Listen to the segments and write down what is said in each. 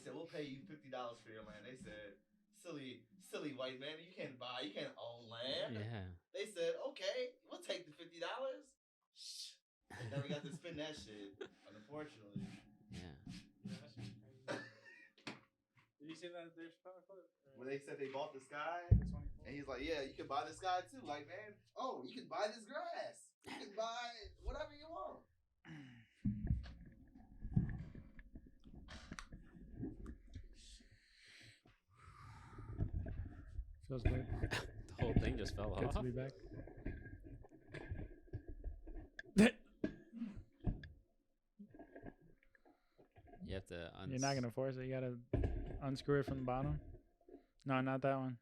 said, we'll pay you $50 for your land. They said, silly white man, you can't own land. Yeah. They said, okay, we'll take the $50. They never got to spend that shit, unfortunately. Yeah. Did you see that there's clip? When they said they bought the sky, and he's like, yeah, you can buy the sky too, white man. Oh, you can buy this grass. You can buy whatever you want. Feels good. The whole thing just fell Good off. to be back. You have to. You're not gonna force it. You gotta unscrew it from the bottom. No, not that one.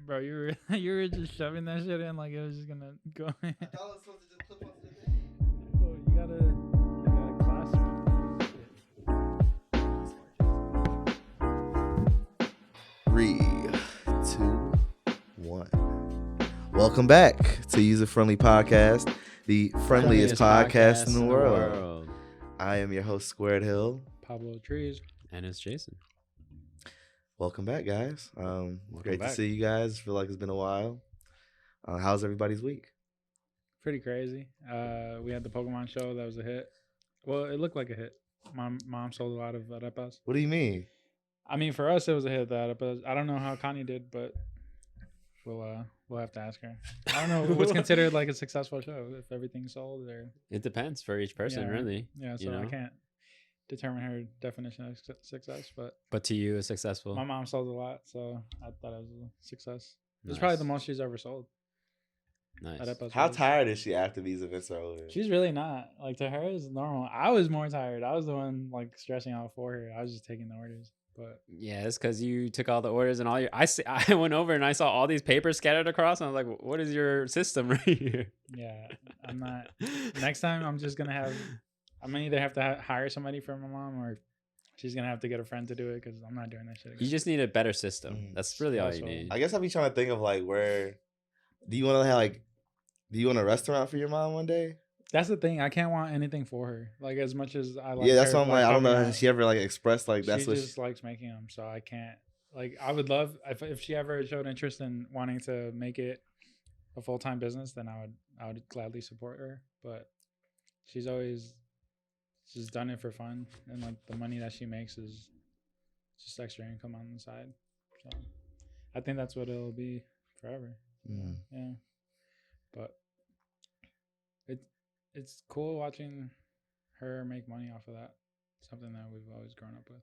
Bro, you were just shoving that shit in like it was just gonna go in. I thought it was supposed to just clip onto the thing. Oh, you gotta clasp it. 3, 2, 1. Welcome back to Usr Frndly Podcast, the friendliest podcast in the world. I am your host, Squared Hill. Pablo Trees. And it's Jason. Welcome back, guys. Great back. to see you guys. Feel like it's been a while. How's everybody's week? Pretty crazy. We had the Pokemon show. That was a hit. Well, it looked like a hit. My mom sold a lot of Arepas. What do you mean? I mean, for us, it was a hit. The Arepas. I don't know how Connie did, but we'll have to ask her. I don't know what's considered like a successful show if everything's sold or. It depends for each person, Yeah. really. Yeah, so you know? I can't determine her definition of success, but But to you, it's successful. my mom sold a lot, so I thought it was a success. It's Nice. probably the most she's ever sold. Nice. Arepas How was. tired is she after these events are over? She's really not. Like, to her, it's normal. I was more tired. I was the one like stressing out for her. I was just taking the orders. But Yeah, it's because you took all the orders and all your. I went over and I saw all these papers scattered across, and I was like, "What is your system right here?" yeah, I'm not. Next time, I'm just gonna have. I'm gonna either have to hire somebody for my mom, or she's gonna have to get a friend to do it because I'm not doing that shit again. You just need a better system. That's really all you Also- need. I guess I'll be trying to think of like where. Do you want to have like? Do you want a restaurant for your mom one day? That's the thing. I can't want anything for her. Like, as much as I like. Yeah, that's her, what I'm like. I don't know. helping Has out, she ever like expressed like that's she what? just likes making them, so I can't. Like, I would love if she ever showed interest in wanting to make it a full-time business, then I would gladly support her. But she's done it for fun, and like the money that she makes is just extra income on the side. So I think that's what it'll be forever. Mm. Yeah, but it's cool watching her make money off of that. Something that we've always grown up with.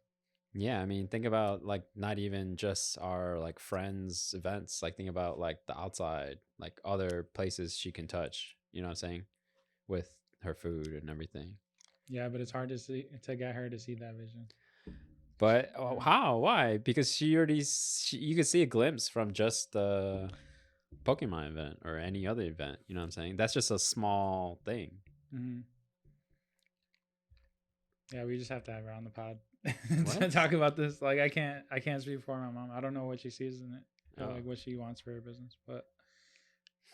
Yeah, I mean, think about like not even just our like friends events. Like think about like the outside, like other places she can touch. You know what I'm saying? With her food and everything. Yeah, but it's hard to get her to see that vision. But how? Why? Because she already you could see a glimpse from just the Pokemon event or any other event. You know what I'm saying? That's just a small thing. Mm-hmm. Yeah, we just have to have her on the pod to What? talk about this. Like, I can't speak for my mom. I don't know what she sees in it, or Oh. like what she wants for her business. But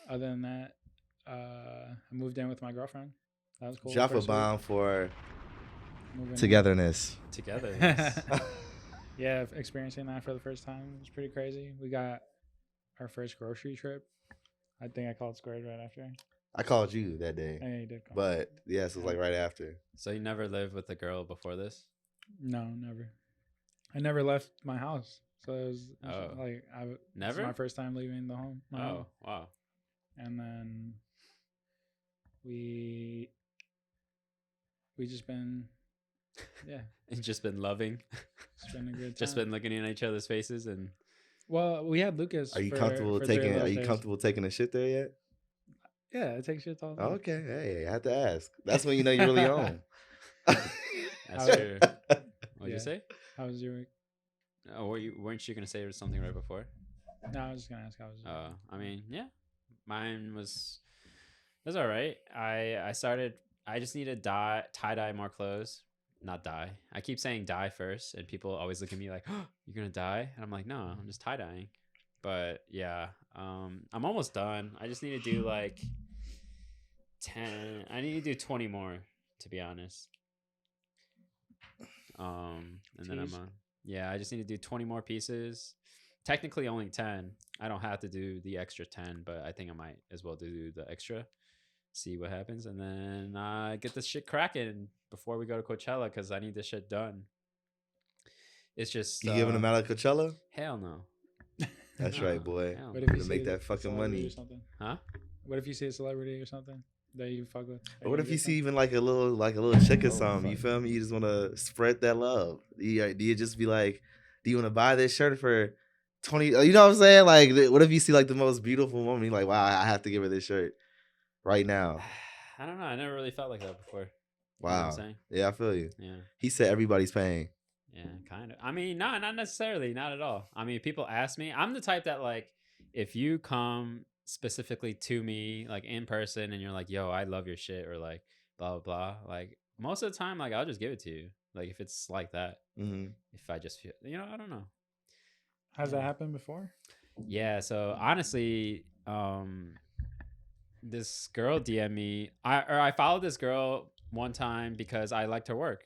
other than that, I moved in with my girlfriend. That was cool. Drop a First week, bomb for moving in. togetherness. Together. Yeah, experiencing that for the first time was pretty crazy. We got our first grocery trip. I think I called Squared right after. I called you that day, Yeah, you did call. but yes, it was like right after. So you never lived with a girl before this? No, never. I never left my house, so it was Oh. like Never? It's my first time leaving the home. my home. Oh, wow. And then we just been, yeah, It's just been loving. it's been a good time. Just been looking in each other's faces and Well, we had Lucas. Are you for comfortable 3 taking? of Are those you days. comfortable taking a shit there yet? Yeah, it takes shit all the time. Okay, hey, I have to ask. That's when you know you're really on. that's How- true. What'd Yeah. you say? How was your week? Oh, weren't you gonna say something right before? No, I was just gonna ask how was your week. I mean, yeah, mine was all right. I just need to tie dye more clothes. Not dye. I keep saying dye first, and people always look at me like, "Oh, you're gonna dye," and I'm like, "No, I'm just tie dyeing." But yeah, I'm almost done. I just need to do like 10. I need to do 20 more, to be honest. And then I'm yeah, I just need to do 20 more pieces. Technically only 10. I don't have to do the extra 10, but I think I might as well do the extra. See what happens, and then get this shit cracking before we go to Coachella because I need this shit done. It's just You giving them out at Coachella? Hell no. That's No, right, boy. hell What no. if you To make see that a fucking celebrity money. or something? Huh? What if you see a celebrity or something that you fuck with? Or what if you see even like a little chick or something? You fuck. feel me? You just want to spread that love. Do you just be like, do you want to buy this shirt for 20? You know what I'm saying? Like, what if you see like the most beautiful woman? You're like, wow, I have to give her this shirt right now. I don't know. I never really felt like that before. Wow. You know what I'm saying? Yeah, I feel you. Yeah. He said everybody's paying. Yeah, kind of. I mean, not necessarily, not at all. I mean, people ask me. I'm the type that like, if you come specifically to me like in person and you're like, "Yo, I love your shit," or like blah blah blah. Like most of the time, like I'll just give it to you. Like if it's like that. Mm-hmm. If I just feel, I don't know. Has that happened before? Yeah. So honestly, this girl DM me. I followed this girl one time because I liked her work.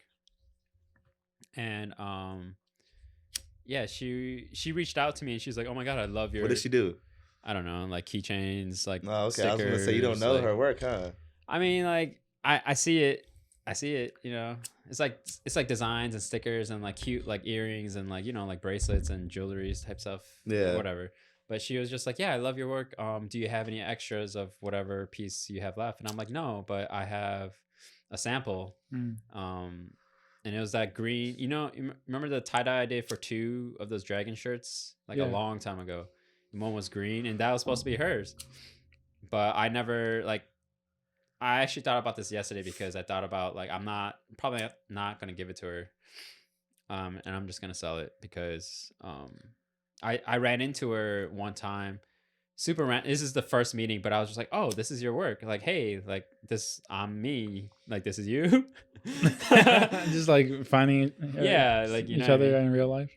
And yeah, she reached out to me and she's like, "Oh my god, I love your." What did she do? I don't know, like keychains, like Oh, okay. stickers. I was gonna say you don't know like, her work, huh? I mean, like I see it. It's like designs and stickers and like cute like earrings and like like bracelets and jewelry type stuff. Yeah. Whatever. But she was just like, "Yeah, I love your work. Do you have any extras of whatever piece you have left?" And I'm like, "No, but I have a sample." And it was that green. Remember the tie-dye I did for 2 of those dragon shirts like a long time ago? The one was green, and that was supposed to be hers. But I never I actually thought about this yesterday because I thought about like I'm probably not gonna give it to her, and I'm just gonna sell it because I ran into her one time. This is the first meeting, but I was just like, "Oh, this is your work." Like, "Hey, like this, I'm me. Like this is you." Just like finding Yeah, like each other in real life.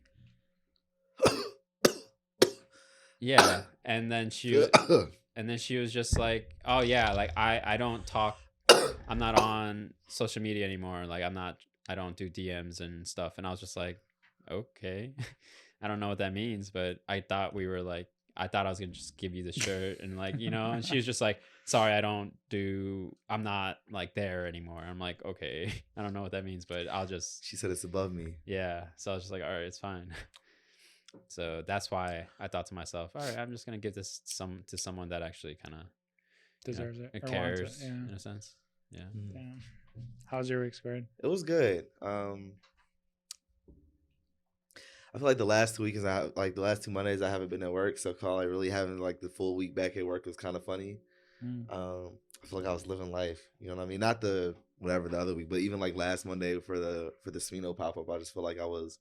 Yeah, and then she was just like, "Oh yeah, like I don't talk. I'm not on social media anymore. Like I don't do DMs and stuff." And I was just like, "Okay." I don't know what that means, but I thought I thought I was gonna just give you the shirt and like, and she was just like, "Sorry, I'm not like there anymore." I'm like, "Okay." I don't know what that means, but She said it's above me. yeah. So I was just like, "All right, it's fine." So that's why I thought to myself, "All right, I'm just gonna give this to someone that actually kind of Deserves it. Or cares wants it. Yeah. in a sense." Yeah. Damn. How's your week, Squared? It was good. I feel like the last 2 weekends, the last 2 Mondays, I haven't been at work, so like really having like the full week back at work was kind of funny. I feel like I was living life. You know what I mean? Not the other week, but even like last Monday for the Smino pop up, I just feel like I was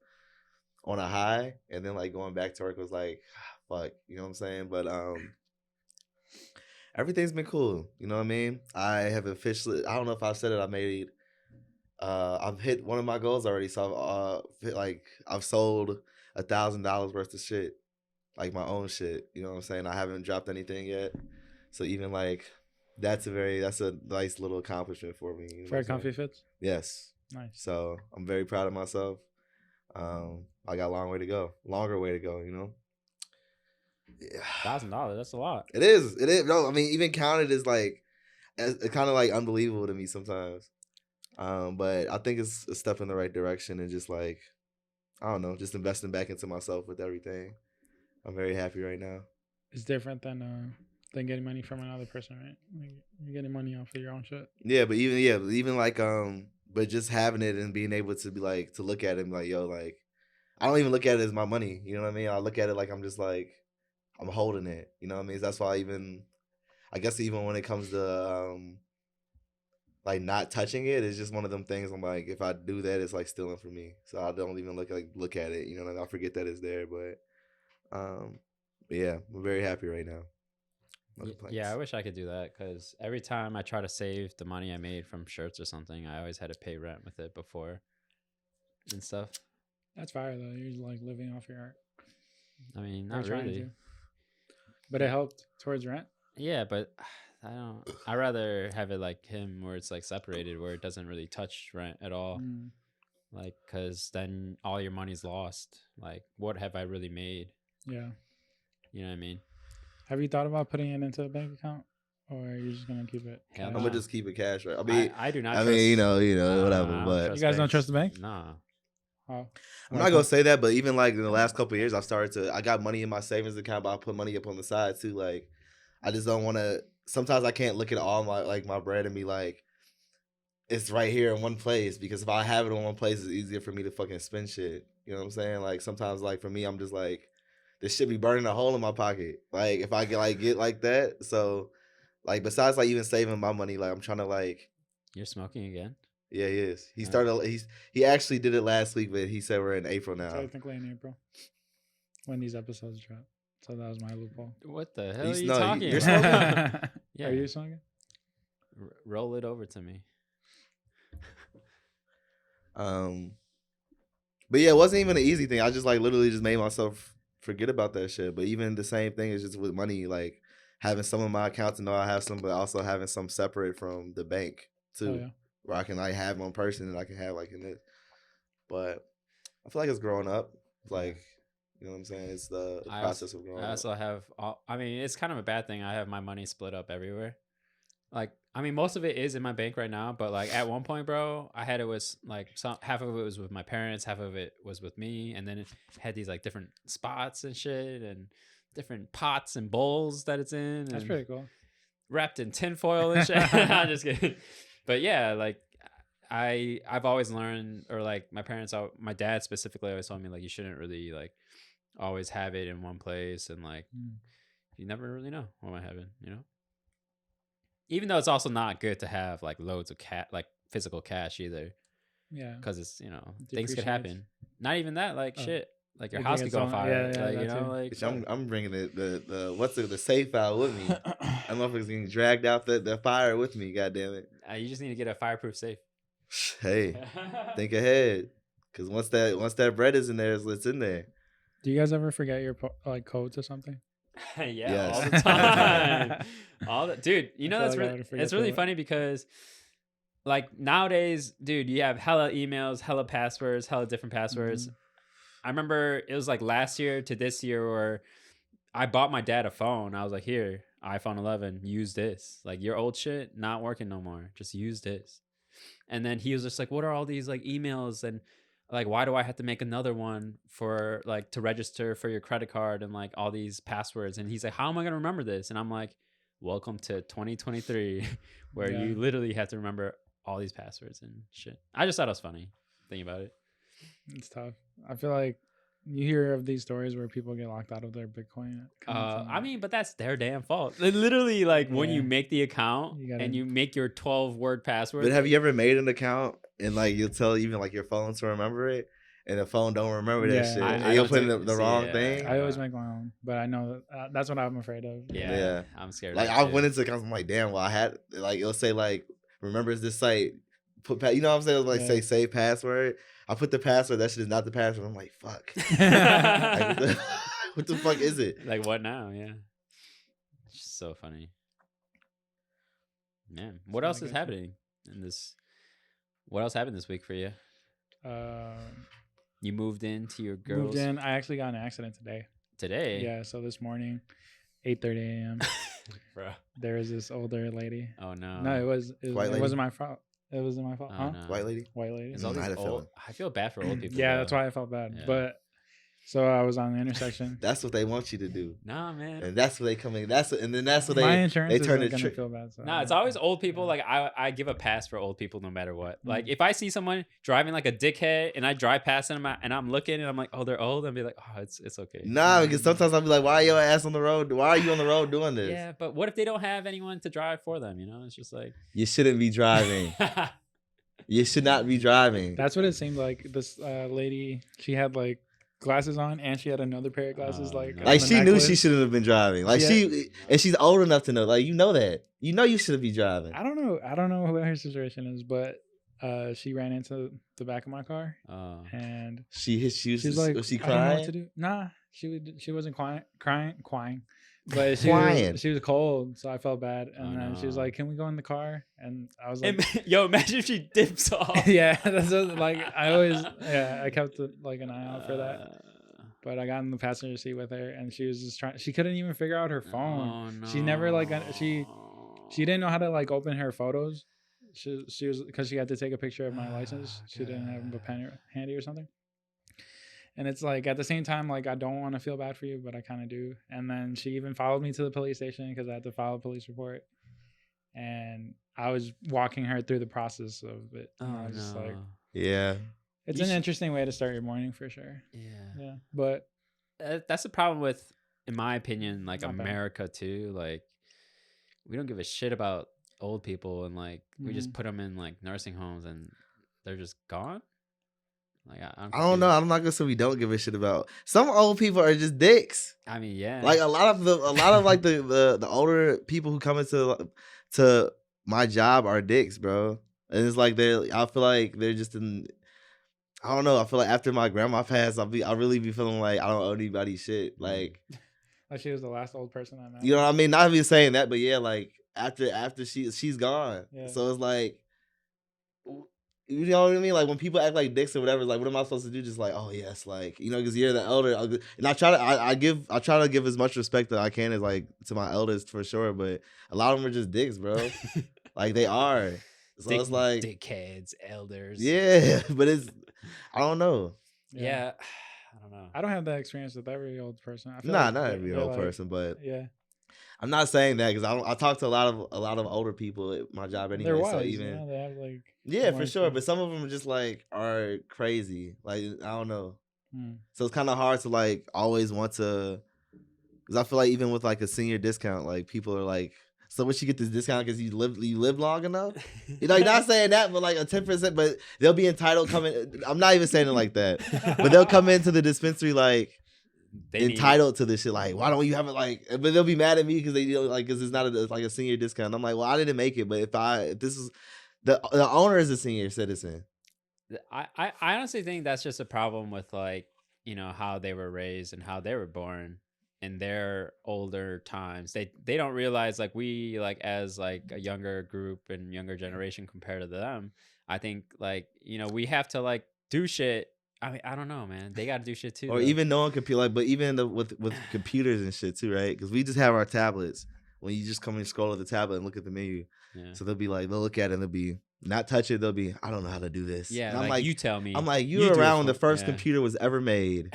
on a high, and then like going back to work was like, fuck. You know what I'm saying? But everything's been cool. You know what I mean? I have officially. I don't know if I've said it. I've hit one of my goals already, so I've sold $1,000 worth of shit, like my own shit. You know what I'm saying? I haven't dropped anything yet, so even like that's a nice little accomplishment for me. You know For comfy fits. Yes. Nice. So I'm very proud of myself. I got a longer way to go. You know. Yeah. $1,000. That's a lot. It is. No, I mean, even counted is like, it's kind of like unbelievable to me sometimes. But I think it's a step in the right direction, and just like, I don't know, just investing back into myself with everything. I'm very happy right now. It's different than getting money from another person, right? Like, you're getting money off of your own shit. Yeah, but even like but just having it and being able to be like to look at it and be like, yo, like I don't even look at it as my money. You know what I mean? I look at it like I'm just like I'm holding it. You know what I mean? That's why I guess even when it comes to like not touching it, it's just one of them things. I'm like, if I do that, it's like stealing from me. So I don't even look at it. You know, like I forget that it's there. But yeah, I'm very happy right now. No Yeah, I wish I could do that because every time I try to save the money I made from shirts or something, I always had to pay rent with it before and stuff. That's fire though. You're like living off your art. I mean, not really. But it helped towards rent. Yeah, but I rather have it like him where it's like separated, where it doesn't really touch rent at all. Mm. Like, because then all your money's lost. Like, what have I really made? Yeah. You know what I mean? Have you thought about putting it into a bank account, or are you just gonna keep it? Hell I'm cash? gonna just keep it cash, right? I mean, I do not I trust. mean, you know, I whatever. don't But You guys don't banks. trust the bank? Nah. Oh. I'm not gonna say that. But even like in the last couple of years, I got money in my savings account, but I put money up on the side too. Like, I just don't want to. Sometimes I can't look at all my bread and be like, it's right here in one place, because if I have it in one place, it's easier for me to fucking spend shit. You know what I'm saying? Like sometimes, like for me, I'm just like, this shit be burning a hole in my pocket. Like if I get like that, so like besides like even saving my money, like I'm trying to like. You're smoking again? Yeah, he is. He actually did it last week, but he said we're in April now. Technically in April, when these episodes drop. So that was my loophole. What the hell He's- are you no, talking you're about? Yeah. Are you smoking? Roll it over to me. But yeah, it wasn't even an easy thing. I just like literally just made myself forget about that shit. But even the same thing is just with money, like having some of my accounts to know I have some, but also having some separate from the bank too, Oh, yeah. where I can like have one person and I can have like in it. But I feel like it's growing up. Like, you know what I'm saying? It's the process of growing I also up. have, I mean, it's kind of a bad thing. I have my money split up everywhere. Like, I mean, most of it is in my bank right now, but like at one point, bro, I had it was like half of it was with my parents, half of it was with me, and then it had these like different spots and shit, and different pots and bowls that it's in. That's and pretty cool. wrapped in tinfoil and shit. I'm just kidding. But yeah, like I've always learned, or like my dad specifically always told me like you shouldn't really like always have it in one place, and like you never really know what might happen, you know. Even though it's also not good to have like loads of like physical cash either, Yeah. because it's things could Depreciates. happen. Not even that, like shit, like your You house think could it's go on on- fire. yeah, like that you know, too. like Bitch, I'm bringing the safe out with me. That motherfucker's getting dragged out the fire with me. God damn it. you just need to get a fireproof safe. Hey, think ahead, because once that bread is in there, it's in there. Do you guys ever forget your like codes or something? Yeah, Yes. all the time. Dude, you know I feel that's like I would forget it's really that. funny because like nowadays, dude, you have hella emails, hella passwords, hella different passwords. I remember it was like last year to this year where I bought my dad a phone. I was like, here, iPhone 11, use this. Like your old shit not working no more. Just use this. And then he was just like, what are all these like emails, and like why do I have to make another one for like to register for your credit card and like all these passwords? And he's like, how am I gonna remember this? And I'm like, welcome to 2023 where Yeah. you literally have to remember all these passwords and shit. I just thought it was funny thinking about it. It's tough. I feel like you hear of these stories where people get locked out of their Bitcoin. I mean, but that's their damn fault. Literally, like when you Yeah. make the account You gotta- and you make your 12-word password. But have you ever made an account and like you'll tell even like your phone to remember it, and the phone don't remember that Yeah. shit, I and you'll don't put in do- the see, wrong yeah. thing? I always make my own, but I know that, that's what I'm afraid of. yeah, I'm scared. Like of I that, went too. into accounts, I'm like, damn, well I had like it'll say like remembers this site, you know what I'm saying? It'll like Yeah. say save password. I put the password, that shit is not the password. I'm like, fuck. Like, what the fuck is it? Like what now? Yeah, it's just so funny. Man, what So I else is guess- happening in this? What else happened this week for you? You moved into your girls Moved in. I actually got in an accident today. today. Yeah, so this morning, 8:30 a.m. Bro. there was this older lady. Oh no. No, White it lady? wasn't my fault. It wasn't my fault. Oh, Huh? no. White lady? White lady. It's all I these had a old, feeling. I feel bad for old people. Yeah, though. that's why I felt bad. Yeah. But so I was on the intersection. That's what they want you to do. Nah, man. And that's what they come in. And then that's what My they insurance they is turn not it gonna trick. feel bad. So No, it's always old people. Like I give a pass for old people no matter what. Like if I see someone driving like a dickhead and I drive past them and I'm looking and I'm like, oh, they're old, I'll be like, oh, it's okay. Nah, because sometimes I'll be like, why are your ass on the road? Why are you on the road doing this? Yeah, but what if they don't have anyone to drive for them? You know, it's just like You shouldn't be driving. You should not be driving. That's what it seemed like. This lady, she had like glasses on, and she had another pair of glasses. Oh, Like no. on Like the she knew she necklace. shouldn't have been driving. Like and she's old enough to know. Like you know that. You know you shouldn't be driving. I don't know what her situation is, but she ran into the back of my car, oh. and She she's like, was she I don't know what crying? to do. Nah, she wasn't crying. But Flying. she was cold, so I felt bad. Oh, And then she was no. like, "Can we go in the car?" And I was like, Yo, imagine if she dips off. "Yeah." That's like I always I kept like an eye out for that. But I got in the passenger seat with her, and she was just trying. She couldn't even figure out her phone. Oh, no. She never like she didn't know how to like open her photos. She was because she had to take a picture of my license. She didn't have a pen handy or something. And it's like at the same time, like I don't want to feel bad for you, but I kind of do. And then she even followed me to the police station because I had to file a police report. And I was walking her through the process of it. And I was just like, Yeah. it's You an should- interesting way to start your morning for sure. Yeah. Yeah, but That's the problem with, in my opinion, like Not bad. America too. Like, we don't give a shit about old people, and like we just Mhm. put them in like nursing homes, and they're just gone. Like, I'm I don't know. confused. I'm not gonna say we don't give a shit about. Some old people are just dicks. I mean, yeah. Like a lot of like the older people who come into to my job are dicks, bro. And it's like I feel like they're just in. I don't know. I feel like after my grandma passed, I really be feeling like I don't owe anybody shit. Like, she was the last old person I met. you know what I mean? Not even saying that, but yeah, like after she's gone. Yeah. So it's like, you know what I mean? Like when people act like dicks or whatever, like what am I supposed to do? Just like, oh yes, like, you know, because you're the elder. And I try to give as much respect that I can as like to my elders for sure. But a lot of them are just dicks, bro. Like they are. So it's like dickheads, elders. yeah, but I don't know. Yeah. I don't know. I don't have that experience with every old person. I feel Nah, like not they're- every they're old like- person, but Yeah, I'm not saying that because I talk to a lot of older people at my job anyway. they're So wise. even You know, they have like yeah, more for sure. experience. But some of them just like are crazy. Like I don't know. Mm. So it's kind of hard to like always want to, because I feel like even with like a senior discount, like people are like, so what you get this discount because you live long enough? You know, you're not saying that, but like a 10%, but they'll be entitled coming. I'm not even saying it like that, but they'll come into the dispensary like entitled to this shit. Like, why don't you have it? Like, but they'll be mad at me because they like because it's not like a senior discount. I'm like, well, I didn't make it, but if this is the owner is a senior citizen. I honestly think that's just a problem with like, you know, how they were raised and how they were born in their older times. They don't realize like we like as like a younger group and younger generation compared to them. I think like, you know, we have to like do shit. I mean, I don't know, man. They got to do shit too. Or though. even knowing computer, like, but even with computers and shit too, right? Because we just have our tablets. When you just come and scroll at the tablet and look at the menu, Yeah. so they'll be like, they'll look at it and they'll be not touch it. They'll be, I don't know how to do this. Yeah, and I'm like you tell me. I'm like, you You were do it around when the for- first yeah. computer was ever made,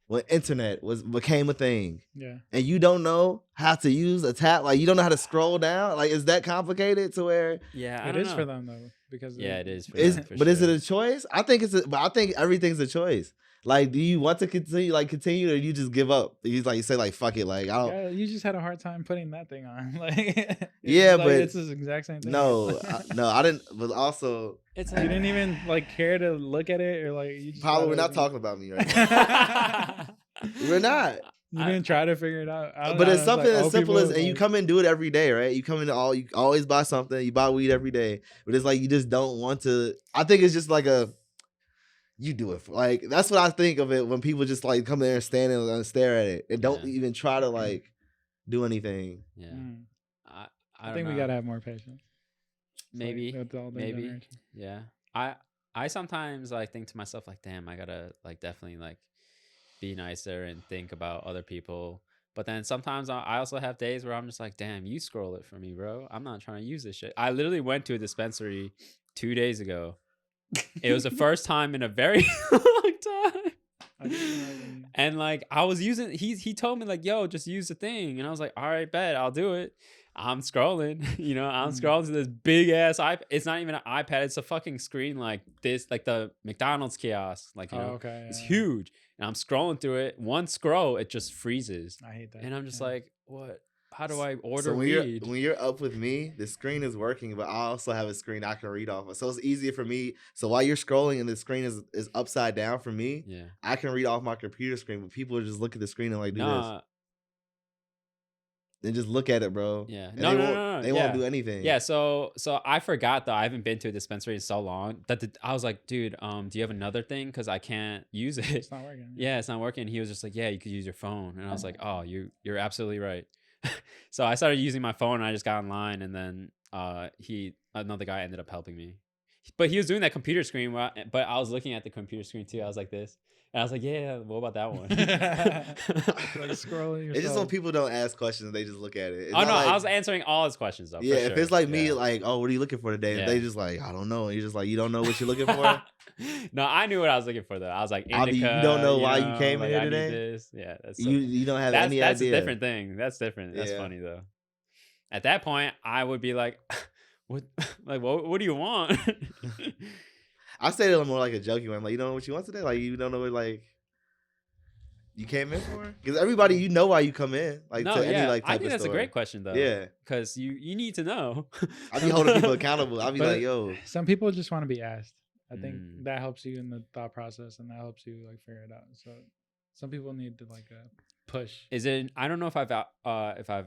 when internet became a thing, Yeah, and you don't know how to use a tab. Like you don't know how to scroll down. Like is that complicated to where? Yeah, I it don't is know. for them though because Yeah, it is for Is them, for but is it sure. a choice? I think but I think everything's a choice. Like, do you want to continue, or you just give up? You say like fuck it, like I don't. Yeah, you just had a hard time putting that thing on. Like, Yeah, like, but it's the exact same thing. No, I didn't. But also, It's You didn't even like care to look at it or like you just Pablo, thought we're it not was- talking about me right now. We're not. You didn't try to figure it out. I don't But know, it's something like, as simple people, as, and you like- come in and do it every day, right? You come in you always buy something. You buy weed every day, but it's like you just don't want to. I think it's just like you do it for, like that's what I think of it when people just like come there and stand and stare at it and don't Yeah. even try to like do anything. Yeah. Mm. I I don't think we know. gotta have more patience. It's like Maybe. with all the Maybe. generation. Yeah. I sometimes like think to myself like, damn, I gotta like definitely like be nicer and think about other people. But then sometimes I also have days where I'm just like, damn, you scroll it for me, bro. I'm not trying to use this shit. I literally went to a dispensary 2 days ago. It was the first time in a very long time. I can imagine. And like I was using, he told me like, yo, just use the thing. And I was like, all right, bet, I'll do it. I'm scrolling, you know, I'm scrolling to this big ass iPad. It's not even an iPad, it's a fucking screen like this, like the McDonald's kiosk. Like, you know, Okay. it's yeah. huge. And I'm scrolling through it. One scroll, it just freezes. I hate that. And I'm just yeah. like, what? How do I order So weed? when you're up with me, the screen is working, but I also have a screen I can read off of. So it's easier for me. So while you're scrolling and the screen is upside down for me, Yeah. I can read off my computer screen, but people just look at the screen and like do this. Nah. And just look at it, bro. Yeah. And No, they no, won't, no, no. They Yeah. won't do anything. Yeah, so I forgot though. I haven't been to a dispensary in so long that I was like, dude, do you have another thing? Because I can't use it. It's not working. Yeah, it's not working. He was just like, yeah, you could use your phone, and I was like, oh, you're absolutely right. So I started using my phone and I just got online, and then another guy ended up helping me. But he was doing that computer screen, but I was looking at the computer screen too. I was like this. And I was like, yeah, what about that one? Like scrolling It's just when yourself. people don't ask questions, they just look at it. It's Oh not no, like, I was answering all his questions though. yeah, for if sure. it's like me, Yeah. like, oh, what are you looking for today? And they Yeah. just like, I don't know. And you're just like, you don't know what you're looking for? No, I knew what I was looking for though. I was like, I mean, indica, you don't know why you came like, here I need today? this. Yeah, that's You don't have any that's idea. a different thing. That's different. That's Yeah. funny though. At that point, I would be like, what? Like, what do you want? I say it more like a joking one. I'm like, you don't know what you want today? Like, you don't know what, like, you came in for? Because everybody, you know why you come in. Like, No, to any, yeah, like, type I think of that's store. a great question though. Yeah. Because you need to know. I be holding people accountable. I be But like, yo. some people just want to be asked. I think Mm. that helps you in the thought process, and that helps you like figure it out. So some people need to like push. Is it? I don't know if I've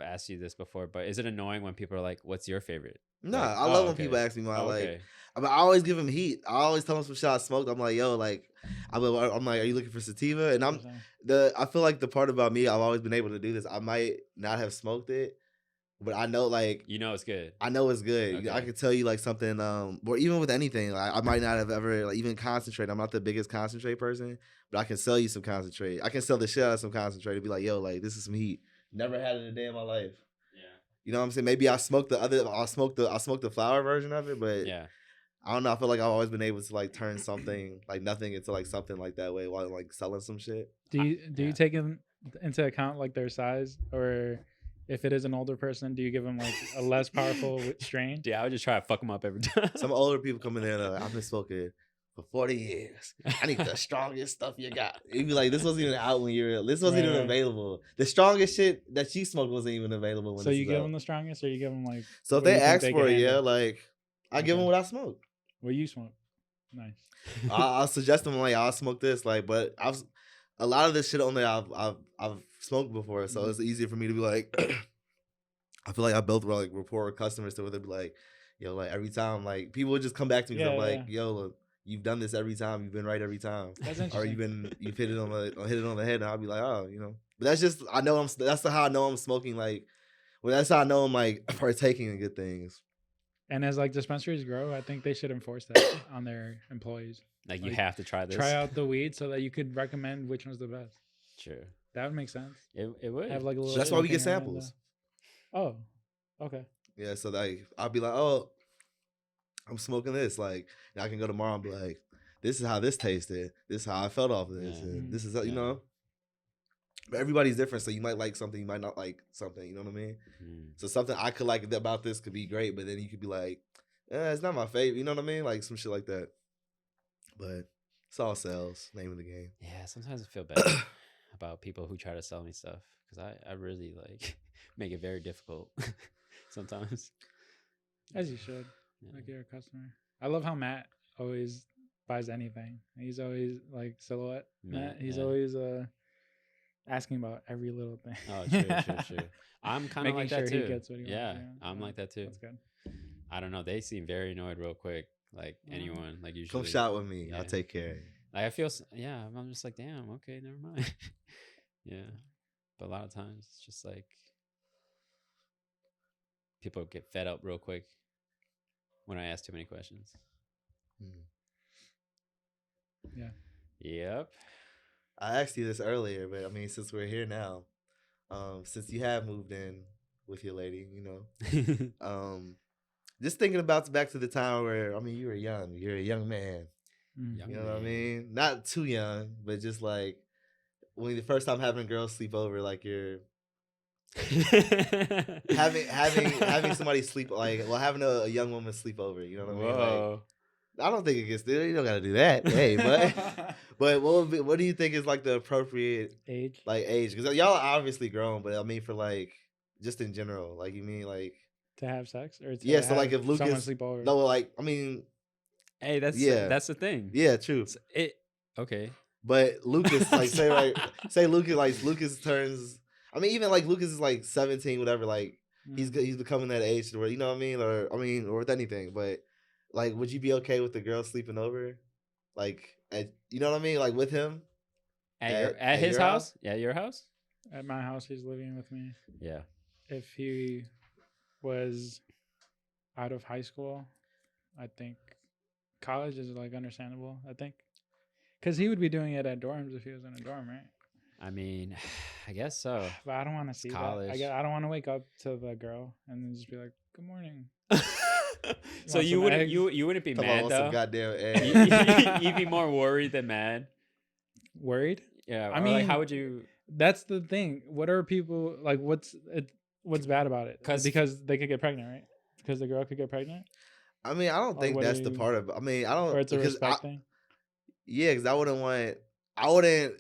asked you this before, but is it annoying when people are like, "What's your favorite?" Nah, Like, I love when okay. people ask me my, Oh, like, okay. I always give them heat. I always tell them some shit I smoked. I'm like, yo, like, I'm like, are you looking for sativa? And I feel like the part about me, I've always been able to do this. I might not have smoked it, but I know, like, You know it's good. I know it's good. Okay. I can tell you like something, or even with anything, like, I might not have ever like even concentrate. I'm not the biggest concentrate person, but I can sell you some concentrate. I can sell the shit out of some concentrate and be like, yo, like, this is some heat. Never had it a day in my life. Yeah. You know what I'm saying? Maybe I smoked the flower version of it, but Yeah. I don't know. I feel like I've always been able to like turn something like nothing into like something like that way while like selling some shit. Do you yeah. take into account like their size, or if it is an older person, do you give them like a less powerful strain? Yeah, I would just try to fuck them up every time. Some older people come in there and they're like, I've been smoking for 40 years. I need the strongest stuff you got. You'd be like, this wasn't even out when this wasn't even Right. available. The strongest shit that you smoked wasn't even available when So this you was give out. them the strongest, or you give them like? So if what they you think ask they for can it, yeah, handle? like I give Okay. them what I smoke. What you smoke? Nice. I'll suggest them like I'll smoke this, like, but a lot of this shit on there I've smoked before, so it's easier for me to be like. I feel like I built like rapport with customers to where they'd be like, yo, like every time, like people would just come back to me. 'Cause I'm like, yo, look, you've done this every time. You've been right every time. That's Or interesting. you've hit it on the head, and I'll be like, oh, you know. But that's just that's how I know I'm smoking. Like, well, that's how I know I'm like partaking in good things. And as like dispensaries grow, I think they should enforce that on their employees. Like you Like, have to try this. Try out the weed so that you could recommend which one's the best. True. That would make sense. It would. Have like a little. That's why we get thing around samples. Oh, okay. Yeah, so like I'll be like, oh, I'm smoking this. Like, and I can go tomorrow and be like, this is how this tasted. This is how I felt off this, Yeah. and this is how, you Yeah. know. But everybody's different, so you might like something, you might not like something. You know what I mean? Mm. So something I could like about this could be great, but then you could be like, it's not my favorite. You know what I mean? Like some shit like that. But it's all sales. Name of the game. Yeah, sometimes I feel bad about people who try to sell me stuff because I really like make it very difficult sometimes. As you should. Yeah. Like you're a customer. I love how Matt always buys anything. He's always like Silhouette. Matt. He's yeah. always asking about every little thing. Oh, true. I'm kind of Making like sure that he too. gets what he Yeah, wants. I'm like that too. That's good. I don't know. They seem very annoyed real quick. Like anyone, like usually. Come shop with me. Yeah. I'll take care of you. Like I feel, I'm just like, damn, okay, never mind. Yeah, but a lot of times it's just like people get fed up real quick when I ask too many questions. Yeah. Yep. I asked you this earlier, but I mean, since we're here now, since you have moved in with your lady, you know, just thinking about back to the time where, I mean, you were young. You're a young man. Mm. You know what I mean? Not too young, but just like when the first time having girls sleep over, like you're having somebody sleep, like, well, having a young woman sleep over. You know what I mean? Whoa. Like, I don't think it gets there. You don't got to do that. Hey, but what do you think is like the appropriate Age. like age? Because y'all are obviously grown, but I mean for like just in general, like you mean like To have sex or to yeah. So have like if someone Lucas, sleep over. no, like I mean Hey, that's Yeah. that's the thing. yeah, true. Okay. But Lucas, like say Lucas turns. I mean, even like Lucas is like 17, whatever. Like he's becoming that age to where, you know what I mean, or with anything. But like, would you be okay with the girl sleeping over, like you know what I mean, like with him At his your house? Yeah, your house? At my house, he's living with me. Yeah. if he was out of high school, I think college is like understandable. I think because he would be doing it at dorms if he was in a dorm, right? I mean, I guess so. But I don't want to see that. college. I don't want to wake up to the girl and then just be like, "Good morning." So want you some wouldn't eggs? you wouldn't be Come on, mad want some though. goddamn You- eggs. You'd be more worried than mad. Worried? Yeah. I or like, how mean, would you? That's the thing. What are people like? What's bad about it? 'Cause- Because they could get pregnant, right? Because the girl could get pregnant, I mean, I don't Or think what that's are the you- part of. I mean, I don't or it's a because respect thing. yeah, because I wouldn't want. I wouldn't.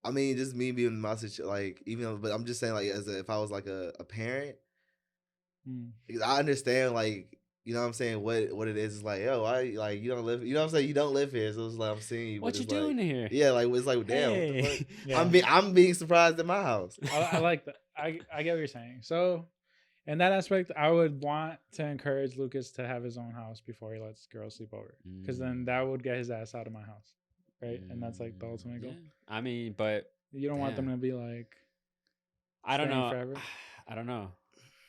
I mean, just me being in my situation, like even though, but I'm just saying, like, if I was like a parent, Mm. because I understand, like, you know what I'm saying, what it is. It's like, yo, I like you don't live, you know what I'm saying, you don't live here, so it's like I'm seeing you. What but you it's like, doing here? yeah, like it's like, damn, what the Hey. fuck? Yeah. I'm being surprised at my house. I like that. I get what you're saying. So, in that aspect, I would want to encourage Lucas to have his own house before he lets girls sleep over, because then that would get his ass out of my house, right? And that's like the ultimate goal. Yeah. I mean, but You don't want them Yeah. to be like, I don't Staying know. forever? I don't know.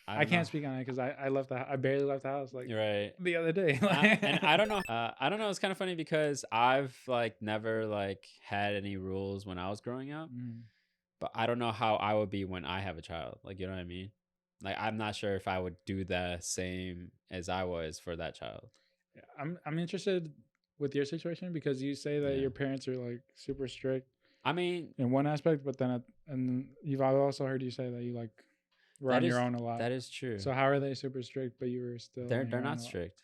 I don't can't know. speak on it because I barely left the house like You're right. the other day. And I don't know. I don't know. It's kind of funny because I've like never like had any rules when I was growing up, Mm. but I don't know how I would be when I have a child. Like, you know what I mean? Like, I'm not sure if I would do the same as I was for that child. I'm interested with your situation because you say that Yeah. your parents are like super strict I mean, in one aspect, but then and I've also heard you say that you like were that on your is- own a lot. that is true. So how are they super strict, but you were still? they're on your they're own not a lot? strict.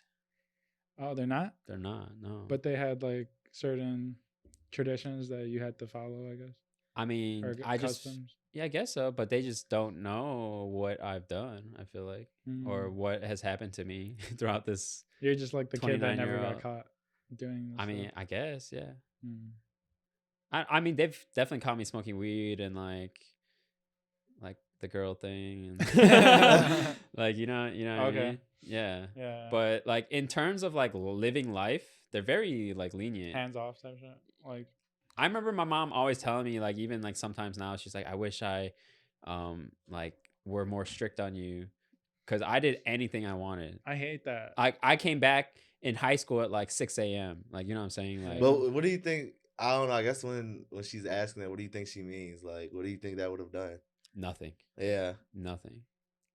Oh, they're not. They're not. No. But they had like certain traditions that you had to follow, I guess, I mean, or I just customs. yeah, I guess so. But they just don't know what I've done. I feel like, or Mm. what has happened to me throughout this. You're just like the kid that never 29-year-old. got caught doing. This I mean, stuff. I guess, yeah. Mm. I mean, they've definitely caught me smoking weed and like the girl thing and like you know what Okay. I mean? Yeah. Yeah, But like in terms of like living life, they're very like lenient. hands off type shit. Like, I remember my mom always telling me like even like sometimes now she's like I wish I like were more strict on you because I did anything I wanted. I hate that. I came back in high school at like 6 a.m. Like, you know what I'm saying? Like, But what do you think? I don't know. I guess when she's asking that, what do you think she means? Like, what do you think that would have done? nothing. Yeah. Nothing.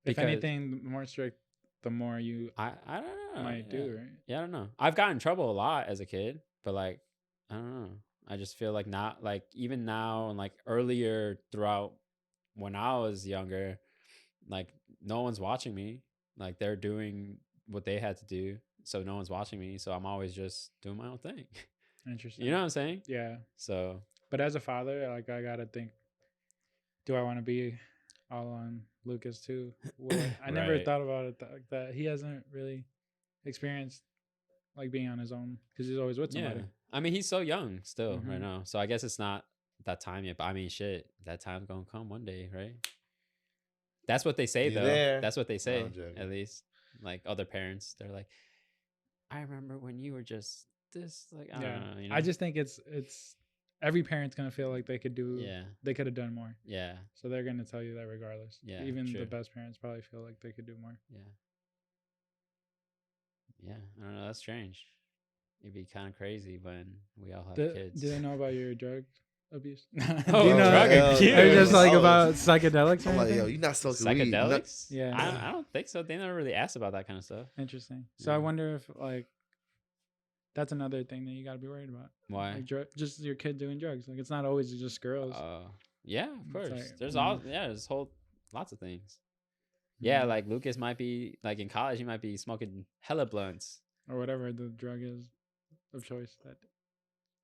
If Because anything, the more strict, the more you I don't know. might yeah. do, right? Yeah, I don't know. I've gotten in trouble a lot as a kid, but like I don't know. I just feel like not like even now and like earlier throughout when I was younger, like no one's watching me. Like they're doing what they had to do, so no one's watching me. So I'm always just doing my own thing. Interesting. You know what I'm saying? Yeah. So But as a father, like I gotta think, do I want to be all on Lucas too? I never Right. thought about it like that. He hasn't really experienced like being on his own because he's always with yeah, somebody. I mean he's so young still right Mhm. now. So I guess it's not that time yet. But I mean, shit, that time's gonna come one day, right? That's what they say You though. there? That's what they say. I'm joking. At least, like other parents, they're like, I remember when you were just this. Like, I Yeah. don't know. You know? I just think it's every parent's gonna feel like they could yeah, have done more. yeah, So they're gonna tell you that regardless. Yeah, Even true. the best parents probably feel like they could do more. yeah, yeah. I don't know. That's strange. It'd be kind of crazy when we all have kids. Do they know about your drug abuse? Oh, do you know? drug abuse. Or just like Oh, about psychedelics or I'm like, yo, anything? you're not smoking weed. You not- Psychedelics? Yeah. I don't think so. They never really asked about that kind of stuff. Interesting. So Yeah. I wonder if like that's another thing that you got to be worried about. Why? Like just your kid doing drugs. Like it's not always just girls. Yeah, of It's course. like, There's mm. there's lots of things. Yeah, Mm. like Lucas might be like in college, he might be smoking hella blunts. Or whatever the drug is of choice that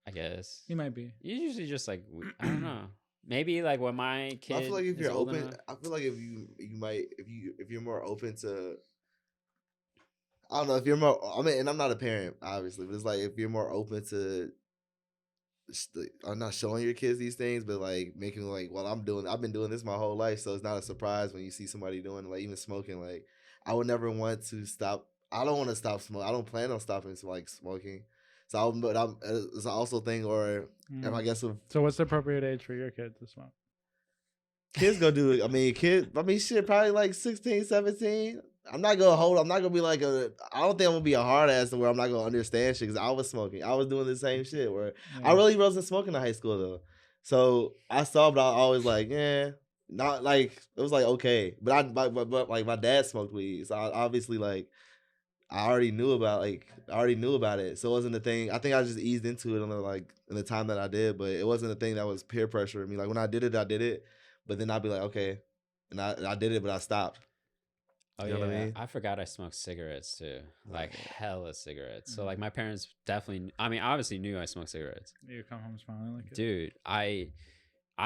I guess he might be. you usually just like I don't know. Maybe like when my kid. I feel like if is you're old open, enough- I feel like if you're more open to. I don't know if you're more. I mean, and I'm not a parent, obviously, but it's like if you're more open to. I'm not showing your kids these things, but like making them like, well, I've been doing this my whole life, so it's not a surprise when you see somebody doing it, like even smoking. Like, I would never want to stop. I don't want to stop smoking. I don't plan on stopping like smoking. So, it's also a thing, or if I Mm. guess if So what's the appropriate age for your kid to smoke? kids go do it. I mean, shit, probably like 16, 17. I'm not gonna be like I don't think I'm gonna be a hard ass to where I'm not gonna understand shit because I was smoking. I was doing the same shit where I really wasn't smoking in high school though. So I saw, but I was like, yeah, not like it was like okay. But like my dad smoked weed, so I obviously like I already knew about it. So it wasn't a thing. I think I just eased into it in the time that I did, but it wasn't a thing that was peer pressuring me. Like when I did it, but then I'd be like, okay, and I did it, but I stopped. Oh, you know what I mean? I forgot I smoked cigarettes too. Like hella cigarettes. So like my parents definitely, I mean, obviously knew I smoked cigarettes. You come home smiling like it. Dude, I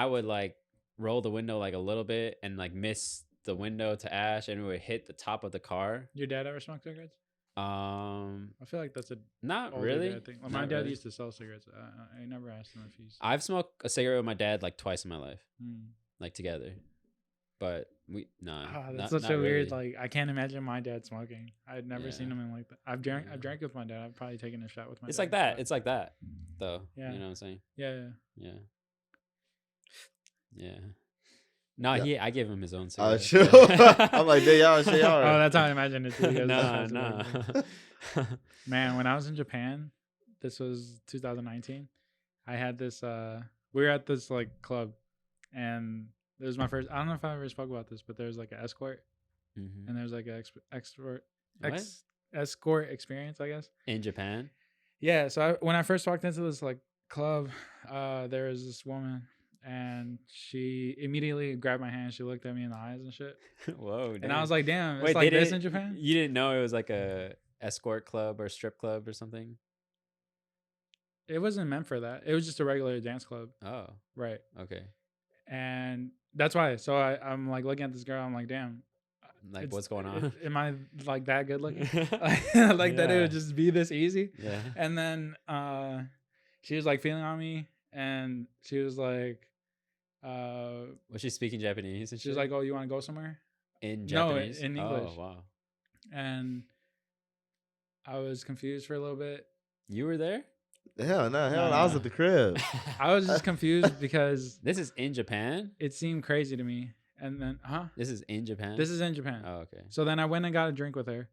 would like roll the window like a little bit and like miss the window to ash and it would hit the top of the car. Your dad ever smoked cigarettes? I feel like that's a not really. thing. Like my dad used to sell cigarettes. I never asked him if he's. I've smoked a cigarette with my dad like twice in my life, like together. But that's such a weird. Like I can't imagine my dad smoking. I'd never seen him in like that. I've drank with my dad. I've probably taken a shot with my. It's dad, like that. It's like that, though. Yeah. You know what I'm saying? Yeah. No, I gave him his own Oh, cigarette. sure. I'm like, y'all. Oh, that's how I imagine it too. No. Man, when I was in Japan, this was 2019. I had this. We were at this like club, and it was my first. I don't know if I ever spoke about this, but there was like an escort, and there's like an escort experience, I guess. In Japan. Yeah. So when I first walked into this like club, there was this woman. And she immediately grabbed my hand. She looked at me in the eyes and shit. Whoa! Damn. And I was like, "Damn, it's like this in Japan." You didn't know it was like a escort club or strip club or something? It wasn't meant for that. It was just a regular dance club. Oh, right. Okay. And that's why. So I'm like looking at this girl. I'm like, "Damn, like what's going on? Am I like that good looking? Like that it would just be this easy?" Yeah. And then she was like feeling on me, and she was like. Was she speaking Japanese? And she was like, "Oh, you want to go somewhere?" In Japanese? No, in English. Oh, wow. And I was confused for a little bit. You were there? Hell no. I was at the crib. I was just confused because this is in Japan. It seemed crazy to me. And then, This is in Japan. This is in Japan. Oh, okay. So then I went and got a drink with her,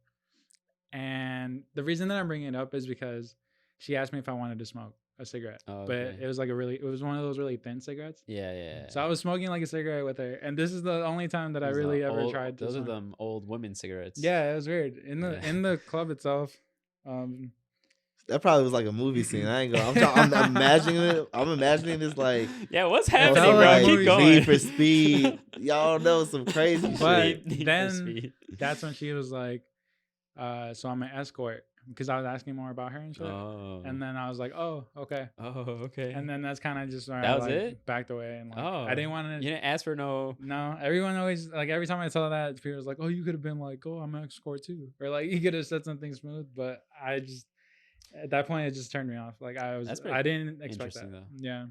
and the reason that I'm bringing it up is because she asked me if I wanted to smoke a cigarette, but it was like it was one of those really thin cigarettes. Yeah. So I was smoking like a cigarette with her, and this is the only time that I really ever tried. Those are them old women cigarettes. Yeah, it was weird in the club itself. That probably was like a movie scene. I ain't going. I'm imagining it. I'm imagining this like. Yeah, what's happening, bro? Like, keep going. Need for Speed. Y'all know some crazy but shit. Then that's when she was like, "So I'm an escort." Because I was asking more about her and shit. Oh. And then I was like, "Oh, okay." Oh, okay. And then that's kind of just where that was like, it. Backed away and like I didn't want to. You didn't ask for no. No, everyone always like every time I saw that, people was like, "Oh, you could have been like, oh, I'm an escort too," or like you could have said something smooth. But I just at that point it just turned me off. Like I didn't expect that. Though. Yeah.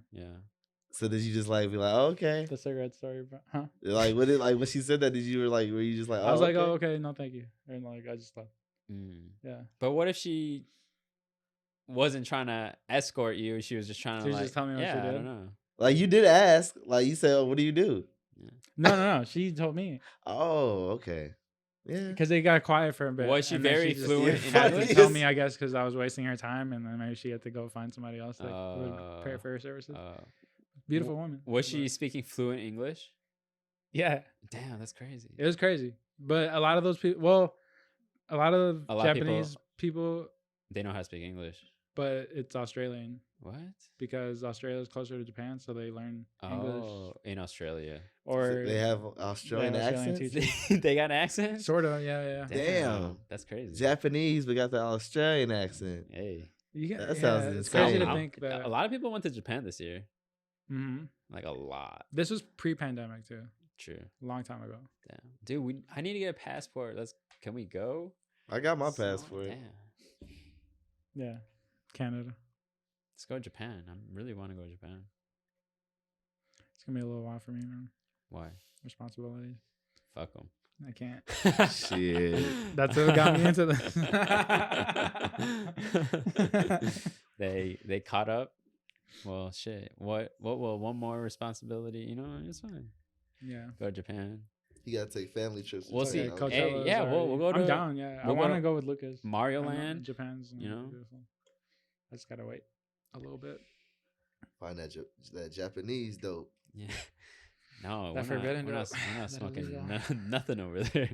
So did you just like be like, oh, okay? The cigarette story, huh? Like when she said that, were you just like, oh, I was like, oh, okay, no, thank you, and like I just left. Yeah. But what if she wasn't trying to escort you? She was just trying to. She was just telling me what she did. I don't know. Like you did ask. Like you said, oh, what do you do? Yeah. No. She told me. Oh, okay. Yeah. Because they got quiet for a bit. Was she very fluent in English? Tell me, I guess, because I was wasting her time, and then maybe she had to go find somebody else that would pay for her services. Beautiful woman. Was she speaking fluent English? Yeah. Damn, that's crazy. It was crazy, but a lot of those people. Well, a lot of Japanese people. They know how to speak English, but it's Australian. What? Because Australia is closer to Japan, so they learn English. Oh, in Australia. Or so they have Australian accents? They got an accent? Sort of, yeah. Damn. That's crazy. Japanese, but got the Australian accent. Hey. That sounds insane. It's crazy to think that. A lot of people went to Japan this year. Mm-hmm. Like a lot. This was pre-pandemic, too. True. A long time ago. Damn. Dude, I need to get a passport. Can we go? I got my passport. Damn. Yeah. Canada. Let's go to Japan. I really want to go to Japan. It's going to be a little while for me, man. Why? Responsibilities. Fuck them. I can't. Shit. That's what got me into this. They caught up. Well, shit. What will one more responsibility? You know, it's fine. Yeah. Go to Japan. You gotta take family trips. We'll see. Coachella Hey, is yeah, already- we'll go to. I'm down. Yeah, I we'll go want to to go with Lucas. Mario I know Land. Japan's you know? beautiful. I just gotta wait a little bit. Find that Japanese dope. Yeah. No, That we're forbidden not dope. That smoking illegal. nothing over there.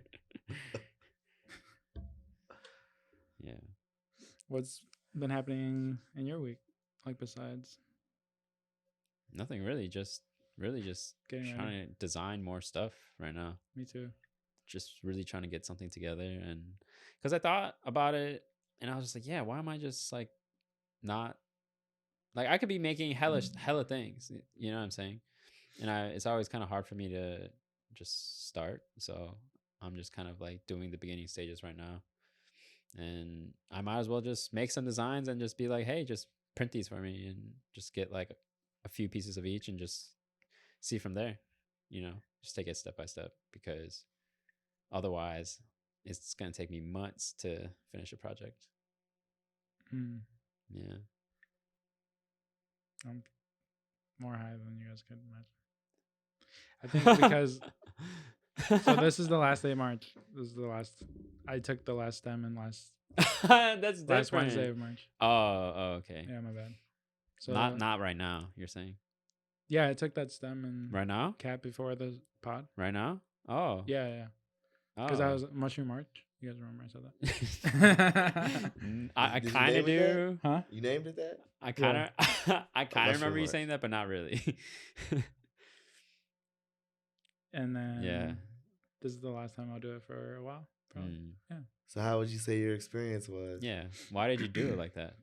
Yeah. What's been happening in your week? Like besides Nothing really. Just getting ready? trying to design more stuff right now. Me too. Just really trying to get something together, and because I thought about it, and I was just like, yeah, why am I just like not like I could be making hella things, you know what I'm saying? And it's always kind of hard for me to just start, so I'm just kind of like doing the beginning stages right now, and I might as well just make some designs and just be like, hey, just print these for me and just get like a few pieces of each and just see from there, just take it step by step, because otherwise it's going to take me months to finish a project. Hmm. Yeah. I'm more high than you guys could imagine. I think because so this is the last day of March. This is the last. I took the last stem in last That's different. last Wednesday of March. Oh, okay. Yeah, my bad. So Not right now, you're saying? yeah, I took that stem and Right now? cap before the pod. Right now? Oh. Yeah. Oh. Because I was Mushroom March. You guys remember I said that? I Did you kind of name it do. Huh? You named it that? I kind of I kind of Mushroom remember you March. saying that, but not really. And then Yeah. this is the last time I'll do it for a while. Probably. Mm. So how would you say your experience was? Yeah. Why did you do it like that?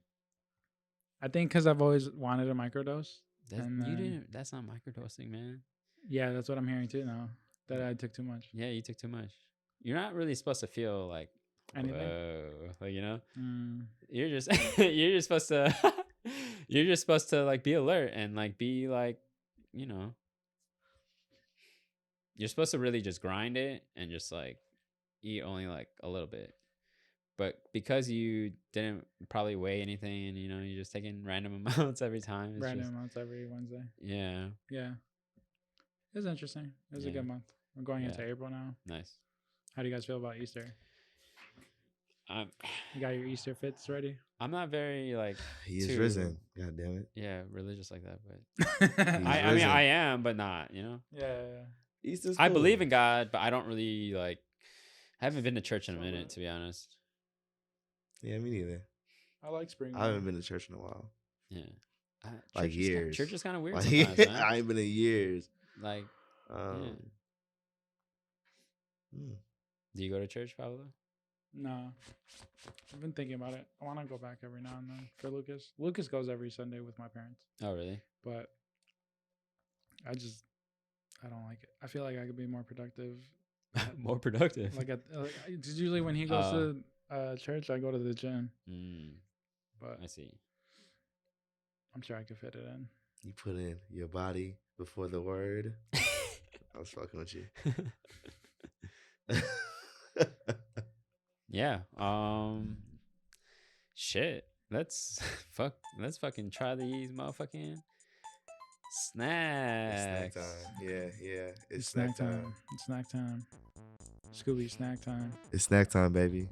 I think because I've always wanted a microdose. That's not microdosing, man. Yeah, that's what I'm hearing too now. That I took too much. Yeah, you took too much. You're not really supposed to feel like Anything? whoa, like Mm. you're just you're just supposed to you're just supposed to like be alert and like be like, you're supposed to really just grind it and just like eat only like a little bit. But because you didn't probably weigh anything and you're just taking random amounts every time. It's Random just, amounts every Wednesday. yeah. Yeah. It was interesting. It was a Yeah. good month. We're going into Yeah. April now. Nice. How do you guys feel about Easter? I'm You got your Easter fits ready? I'm not very like He is too- risen. God damn it. Yeah, religious like that, but He's I mean risen. I am, but not, Yeah. Easter's I cool. believe in God, but I don't really like I haven't been to church in a minute, to be honest. Yeah, me neither. I like spring. I haven't been to church in a while. Yeah. Like years. Church is kind of weird Like, sometimes, man. I ain't been in years. Like, Hmm. do you go to church, Pablo? No. I've been thinking about it. I want to go back every now and then for Lucas. Lucas goes every Sunday with my parents, Oh, really? but I don't like it. I feel like I could be more productive. More productive. Like it's usually when he goes to church, I go to the gym, but I see. I'm sure I could fit it in. You put in your body before the word. I was fucking with you. Yeah. Shit. Let's fucking try these motherfucking It's snacks. snack time. Yeah. It's Snack time. It's snack time. Scooby snack time. It's snack time, baby.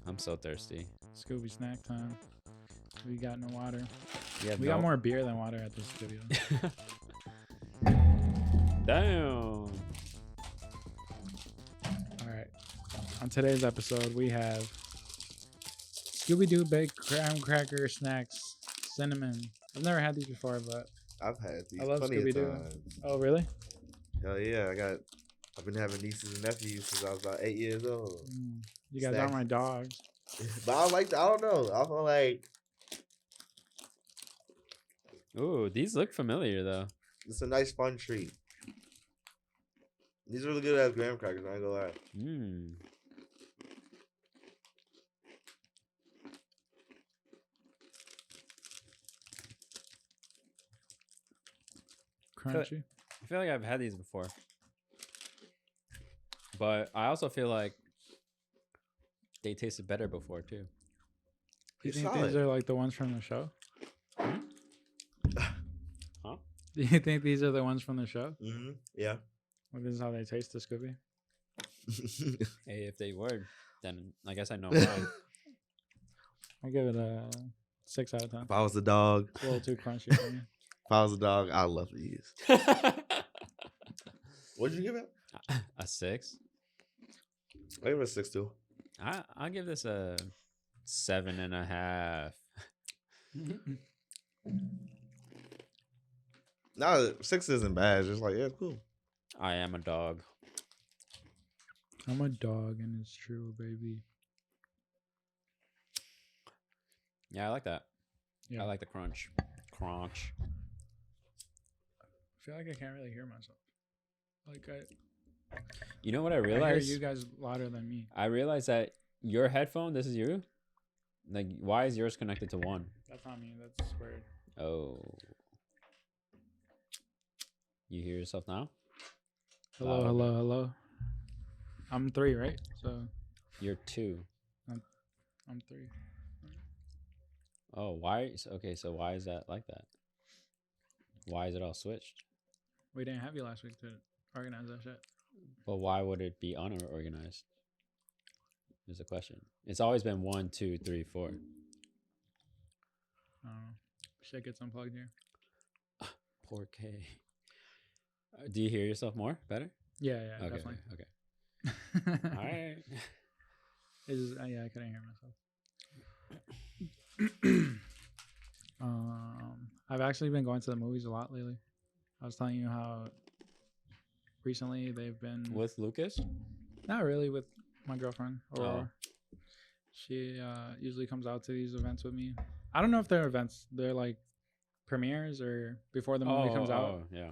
I'm so thirsty. Scooby snack time. We got no water. Yeah, We got more beer than water at this studio. Damn. All right. On today's episode, we have Scooby Doo baked graham cracker snacks, cinnamon. I've never had these before, but I've had these I love plenty of Scooby-Doo. times. oh really? Hell yeah, I've been having nieces and nephews since I was about 8 years old. You guys Snacks. are my dogs. But I don't know. I feel like Ooh, these look familiar though. it's a nice fun treat. These are really good as graham crackers, I ain't gonna lie. Crunchy. I feel like I've had these before. But I also feel like they tasted better before too. Do you It's think solid. these are like the ones from the show? Huh? Do you think these are the ones from the show? Yeah. Well, this is how they taste the Scooby. Hey, if they were, then I guess I know why. I give it a 6 out of 10. If I was a dog, It's a little too crunchy for me. if I was a dog, I'd love these. What did you give it? A 6. I give it a 6 too. I'll give this a 7.5. No, 6 isn't bad. It's just like, yeah, it's cool. I am a dog. I'm a dog, and it's true, baby. Yeah, I like that. Yeah. I like the crunch. Crunch. I feel like I can't really hear myself. Like You know what I I hear realized? you guys louder than me. I realized that your headphone, this is you? Like, why is yours connected to one? That's not me. That's weird. Oh. You hear yourself now? Hello, Louder. hello, hello. I'm 3, right? So You're 2. I'm 3. Oh, why? Okay, so why is that like that? Why is it all switched? We didn't have you last week to organize that shit. But why would it be unorganized? Is the question. It's always been 1, 2, 3, 4. I don't know. Shit gets unplugged here. Poor K. Do you hear yourself more? Better? Yeah, Okay. definitely. Okay. All right. It's just, yeah, I couldn't hear myself. I've actually been going to the movies a lot lately. I was telling you how recently they've been With Lucas? not really with my girlfriend Aurora. Oh. She usually comes out to these events with me. I don't know if they're events. They're like premieres or before the movie comes out. Yeah.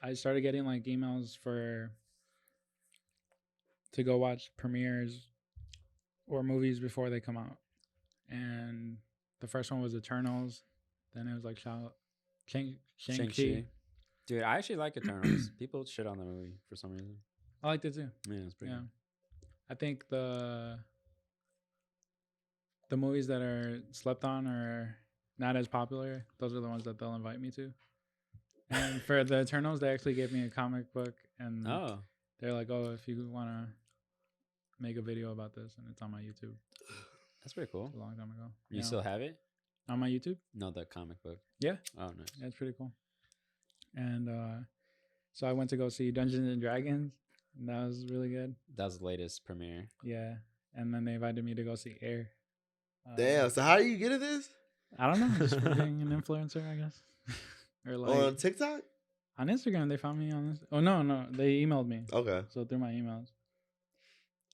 I started getting like emails to go watch premieres or movies before they come out. And the first one was Eternals. Then it was like Shang-Chi. Dude, I actually like Eternals. People shit on the movie for some reason. I liked it too. Yeah, it's pretty Yeah. good. I think the movies that are slept on or not as popular, those are the ones that they'll invite me to. And for the Eternals, they actually gave me a comic book, and Oh. they're like, "Oh, if you want to make a video about this," and it's on my YouTube. That's pretty cool. A long time ago. You still have it? on my YouTube? No, the comic book. Yeah. Oh, nice. Yeah, it's pretty cool. And so I went to go see Dungeons and Dragons, and that was really good. That was the latest premiere. Yeah. And then they invited me to go see Air. Damn. So how do you get at this? I don't know, just for being an influencer, I guess. Or like On TikTok? on Instagram, they found me on this. Oh no, they emailed me. Okay. So through my emails,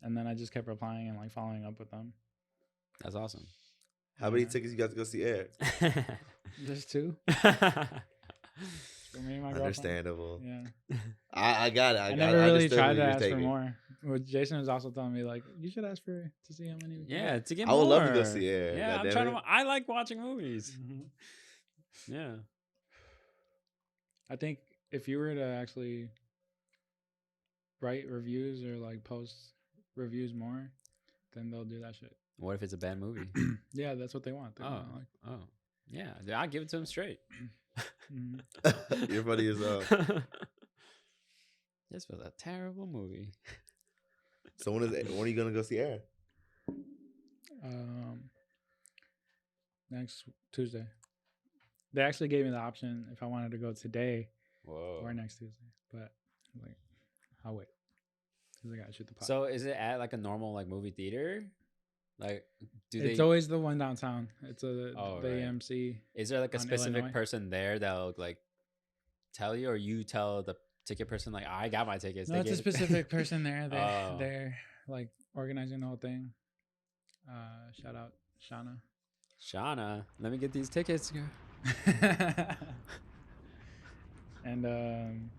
and then I just kept replying and like following up with them. That's awesome. How many tickets you got to go see Air? Just 2. For me and my girlfriend. Understandable. Yeah. I got it. I never really understood tried what to you're ask for taking. more. Well, Jason was also telling me like you should ask to see how many. Yeah, to get I more. would love to go see Air. Yeah, I'm goddamn trying it. to. I like watching movies. Yeah. I think if you were to actually write reviews or like post reviews more, then they'll do that shit. What if it's a bad movie? Yeah, that's what they want. They want, like, Oh. Yeah, I'll give it to him straight. mhm. You're funny as hell. This was a terrible movie. So when are you gonna go see Air? Next Tuesday. They actually gave me the option if I wanted to go today Whoa. or next Tuesday, but like I'll wait because I gotta shoot the pot. So is it at like a normal like movie theater? Like, It's always the one downtown. It's the right. AMC. Is there like a on specific Illinois. person there that'll like tell you, or you tell the ticket person like, I got my tickets? No, it's a specific person there. Oh. They're like organizing the whole thing. Shout out Shauna. Shauna, let me get these tickets, girl. And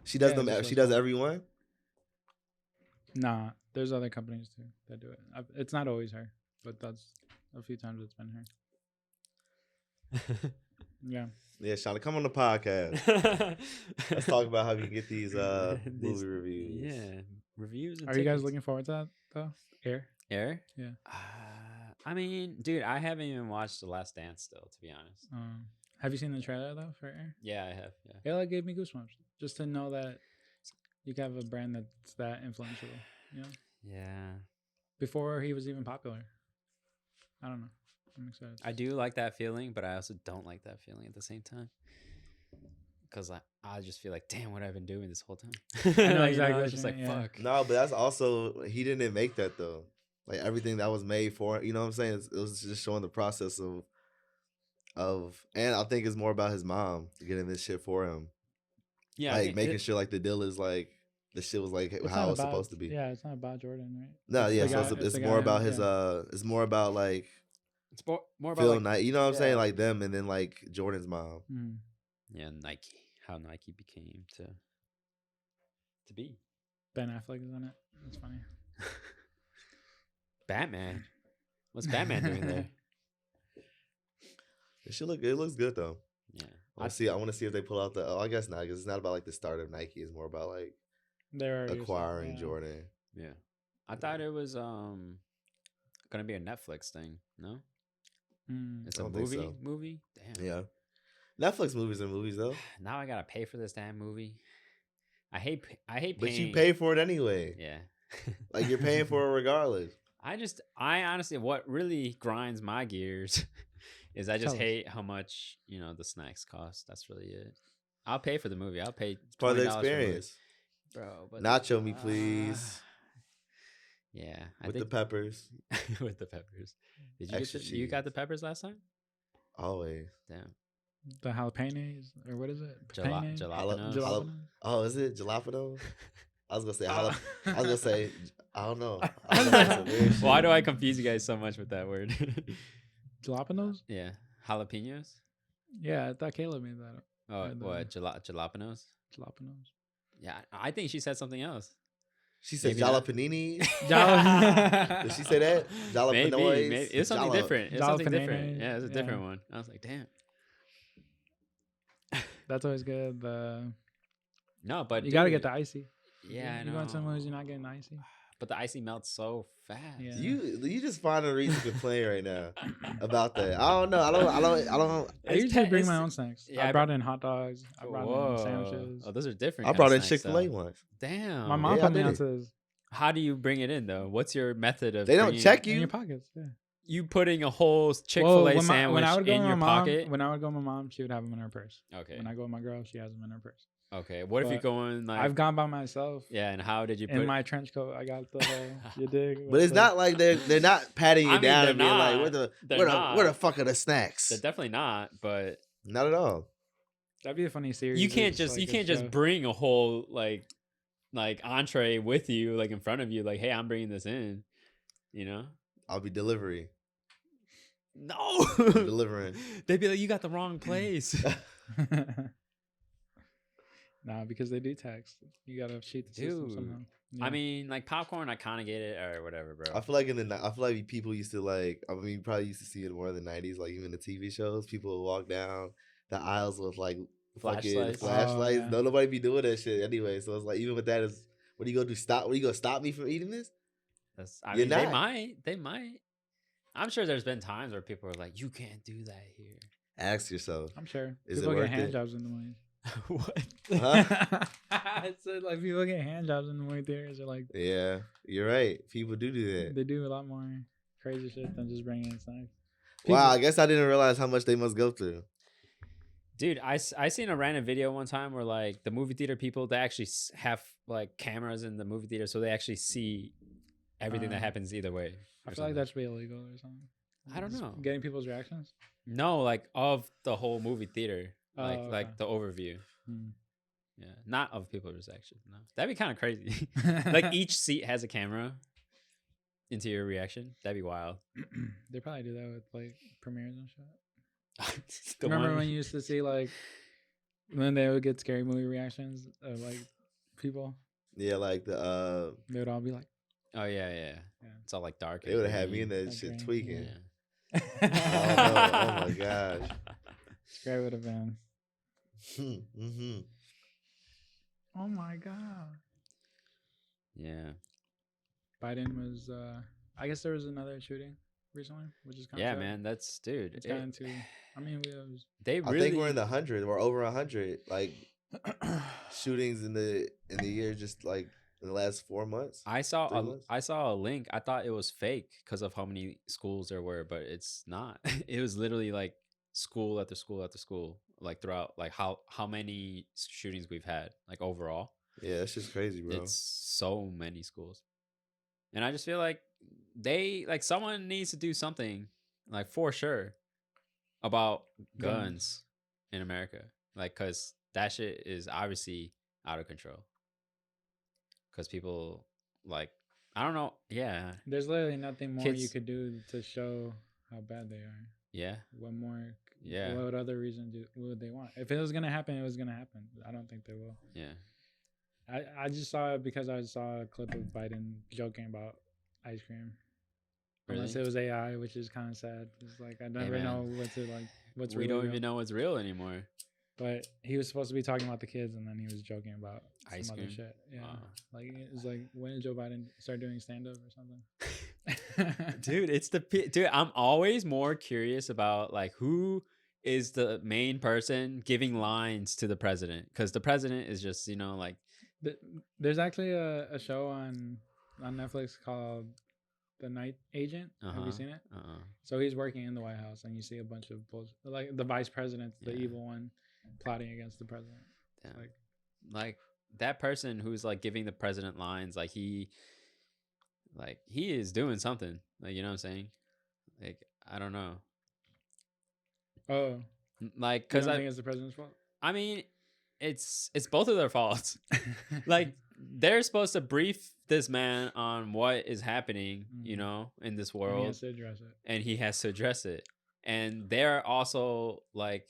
She does Yeah, them. just She like does everyone. nah, there's other companies too that do it. It's not always her, but that's a few times it's been her. Yeah. Yeah, Shauna, come on the podcast. Let's talk about how you get these These- movie reviews. Yeah, reviews. And Are you guys tickets. looking forward to that though? Air? Yeah. Yeah. I mean, dude, I haven't even watched The Last Dance still, to be honest. Have you seen the trailer though for Air? Yeah, I have. Yeah. It like gave me goosebumps just to know that you can have a brand that's that influential. You know, Yeah. before he was even popular. I don't know. I'm excited. I do like that feeling, but I also don't like that feeling at the same time. Because I just feel like, damn, what I've been doing this whole time. I know Like, exactly. it's just like, yeah. fuck. No, but that's also he didn't make that though. Like everything that was made for you know what I'm saying. It was just showing the process of, and I think it's more about his mom getting this shit for him. Yeah, I Like think making sure like the deal is like the shit was like It's how not it was about, supposed to be. Yeah, it's not about Jordan, right? No, It's yeah, the so guy- it's the more guy about who- his yeah. it's more about like it's more about Phil like, Knight, you know what I'm saying, yeah. like them, and then like Jordan's mom. Mm. yeah, Nike, how Nike became to be Ben Affleck is in it. That's funny. Batman. What's Batman doing there? It looks good though. Yeah, I want to see if they pull out the. Oh, I guess not, because it's not about like the start of Nike. It's more about like They're already acquiring yeah. Jordan. yeah. I thought it was gonna be a Netflix thing. No, Mm. it's I a don't think movie. so. Movie. Damn. Yeah, Netflix movies are movies though, Now I gotta pay for this damn movie. I hate paying. but you pay for it anyway. Yeah. Like you're paying for it regardless. I honestly, what really grinds my gears is I just Tell us. hate how much, the snacks cost. That's really it. I'll pay for the movie. I'll pay It's part of the $20 for the movie. experience. Bro. But Nacho me, please, yeah. with the peppers. with the peppers. Did you Extra you got cheese. the peppers last time? Always. Damn. The jalapenos, or what is it? Pepino? Jalapenos. Jalapenos? Oh, is it jalapenos? I was gonna say I was gonna say I don't know. Why do I confuse you guys so much with that word? Jalapenos? Yeah. Jalapenos? Yeah, I thought Caleb made that up. Oh, And, what? Jalapenos? Jalapenos. Yeah, I think she said something else. She said Maybe not. jalapeninis. Jala- Did she say that? Jalapenoids. Maybe. It's something Jala- different. It's something different. Jalapenos, Yeah, it's a yeah. different one. I was like, damn. That's always good. No, but You gotta dude, get the icy. Yeah, I You know. going somewhere you're not getting the icy. But the icy melts so fast. Yeah. You just find a reason to complain right now about that. I don't know. I don't. I usually bring my own snacks. yeah, I brought in hot dogs. I brought Whoa. in sandwiches. Oh, those are different. I kind brought of in snacks, Chick-fil-A though. once. Damn. My mom Yeah, I put me did onto it. this. How do you bring it in though? What's your method of? They don't bringing- check In you. your pockets. Yeah. You putting a whole Well, Chick-fil-A sandwich when I would go in with your my mom, pocket? when I would go with my mom, she would have them in her purse. Okay. When I go with my girl, she has them in her purse. Okay. What if you're But going like? I've gone by myself. Yeah, and how did you put? In my trench coat, I got the whole, you dig? But it's not like they're not patting you I mean, down they're and being like, not. They're where the not. fuck are the snacks? They're definitely not. But Not at all. That'd be a funny series. you can't It's just like you a can't just show. bring a whole like entree with you like in front of you like, hey, I'm bringing this in. You know? I'll be delivery. No. Delivering. They'd be like, you got the wrong place. Nah, because they do tax. You gotta cheat the system Dude. somehow. I Yeah. mean, like popcorn, I kind of get it or whatever, bro. I feel like people used to like. I mean, you probably used to see it more in the '90s, like even the TV shows. People would walk down the aisles with like fucking Flashlights. flashlights. Oh, yeah. No, nobody be doing that shit anyway. So it's like even with that, is what are you gonna do? What are you gonna stop me from eating this? I You're mean, they not. might. They might. I'm sure there's been times where people are like, you can't do that here. Ask yourself. I'm sure. Is it People get worth hand it? jobs in the movie. What? Huh? I said like people get hand jobs in the movie theaters. They're like Yeah, you're right. People do that. they do a lot more crazy shit than just bringing in snacks. Wow, I guess I didn't realize how much they must go through. Dude, I seen a random video one time where like the movie theater people, they actually have like cameras in the movie theater, so they actually see everything that happens either way. I or feel like something. that should be illegal or something. I don't Just know. Getting people's reactions. No, like of the whole movie theater, like Oh, like okay. the overview. Hmm. Yeah, not of people's reactions. No, that'd be kind of crazy. Like each seat has a camera into your reaction. That'd be wild. They probably do that with like premieres and shit. The Remember one- when you used to see like when they would get scary movie reactions of like people? Yeah, like the They would all be like, Oh yeah. Yeah. It's all like dark. they would have had me in that Okay. shit tweaking. Yeah. Oh my gosh. "Scary would have been." Mm-hmm. Oh my god! Yeah. Biden was. I guess there was another shooting recently, which is kind Yeah, of sad. man, that's dude. It's gotten to. I mean, we always. They I really. think we're in the 100. We're over 100. Like shootings in the year, just like in the last 4 months. I saw 3 months. I saw a link. I thought it was fake because of how many schools there were, but it's not. It was literally like school after school after school, like throughout like how many shootings we've had, like overall. Yeah, that's just crazy, bro. It's so many schools. And I just feel like someone needs to do something, like for sure, about guns in America. Like, cause that shit is obviously out of control. Cause people like, I don't know. Yeah. There's literally nothing more you Kids- could do to show how bad they are. Yeah. What more? Yeah. What other reason would they want? If it was gonna happen, it was gonna happen. I don't think they will. Yeah. I just saw it because I saw a clip of Biden joking about ice cream. Unless Really? it was AI, which is kind of sad. It's like I never man. know what's We really don't real. even know what's real anymore. But he was supposed to be talking about the kids, and then he was joking about Ice some other cream? shit. Yeah, Wow. like it's like when did Joe Biden start doing stand up or something? Dude, dude, I'm always more curious about like who is the main person giving lines to the president, because the president is just like There's actually a show on Netflix called The Night Agent. Have you seen it? So he's working in the White House, and you see a bunch of bullshit, like the vice president's the Yeah. evil one, plotting against the president. Damn. It's Like that person who's like giving the president lines, like he is doing something, like, you know what I'm saying? Like, I don't know, oh, like, you because don't think it's the president's fault? I mean, it's both of their faults. Like, they're supposed to brief this man on what is happening, in this And he world, has to address it. and he has to address it. And they're also like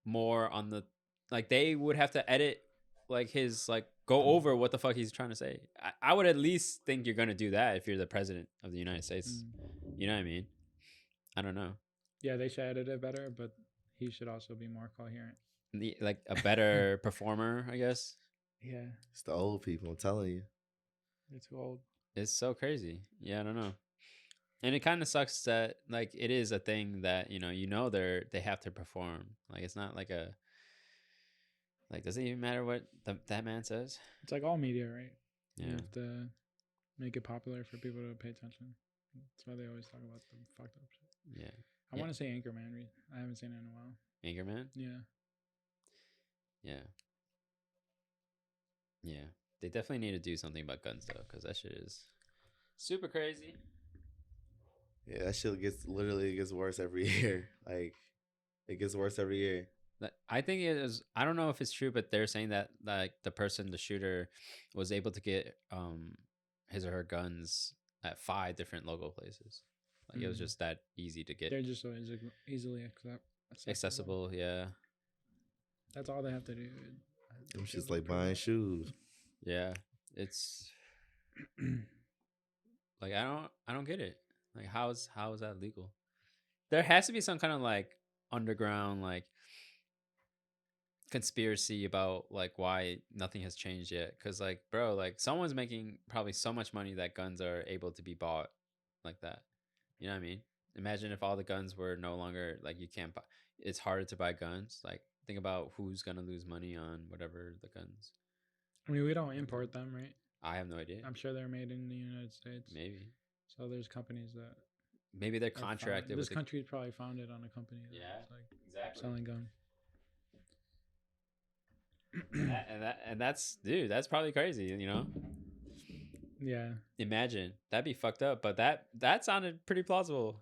more on the, like, they would have to edit like his, like, go over what the fuck he's trying to say. I would at least think you're gonna do that if you're the president of the United States. You know what I mean? I don't know. Yeah, they should edit it better, but he should also be more coherent. Like a better performer, I guess. Yeah, It's the old people, I'm telling you. they're too old. It's so crazy. Yeah, I don't know. And it kind of sucks that like it is a thing that they have to perform. Like, it's not like a, like, does it even matter what that man says? It's like all media, right? Yeah. You have to make it popular for people to pay attention. That's why they always talk about the fucked up shit. Yeah. I want to say Anchorman. I haven't seen it in a while. Anchorman? Yeah. Yeah. Yeah. They definitely need to do something about guns though, because that shit is super crazy. Yeah, that shit literally gets worse every year. Like, it gets worse every year. I think it is. I don't know if it's true, but they're saying that like the shooter, was able to get his or her guns at 5 different local places. Like, it was just that easy to get. They're just so easily Accessible. Yeah. That's all they have to do. It's just like buying shoes. Yeah. It's like I don't get it. Like, how is that legal? There has to be some kind of like underground like conspiracy about like why nothing has changed yet. Because like, bro, like someone's making probably so much money that guns are able to be bought like that. You know what I mean? Imagine if all the guns were no longer like you can't buy. It's harder to buy guns. Like, think about who's gonna lose money on whatever the guns. I mean, we don't import them, right? I have no idea. I'm sure they're made in the United States. Maybe. So there's companies that Maybe they're contracted. This country is probably founded on a company that's like exactly. selling guns. and that's, dude, that's probably crazy, Yeah. Imagine. That'd be fucked up, but that sounded pretty plausible.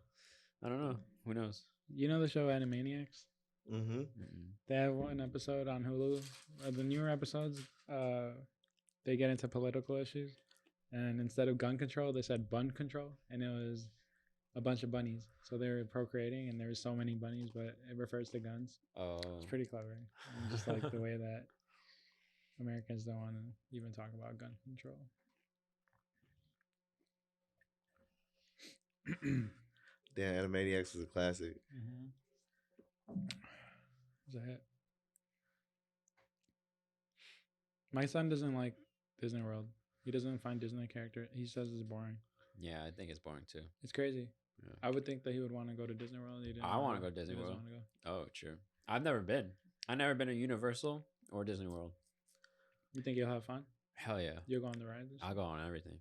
I don't know. Who knows? You know the show Animaniacs? Mm-hmm. They have one episode on Hulu. The newer episodes, they get into political issues, and instead of gun control, they said bun control, and it was a bunch of bunnies. So they were procreating, and there was so many bunnies, but it refers to guns. Oh, It's pretty clever. And just like the way that Americans don't want to even talk about gun control. Damn, Animaniacs is a classic. It's a hit. My son doesn't like Disney World. He doesn't find Disney character. He says it's boring. yeah, I think it's boring too. It's crazy. Yeah. I would think that he would want to go to Disney World. I want to go to Disney he doesn't World. wanna go. Oh, true. I've never been. I've never been to Universal or Disney World. You think you'll have fun? Hell yeah. You'll go on the rides? I'll go on everything.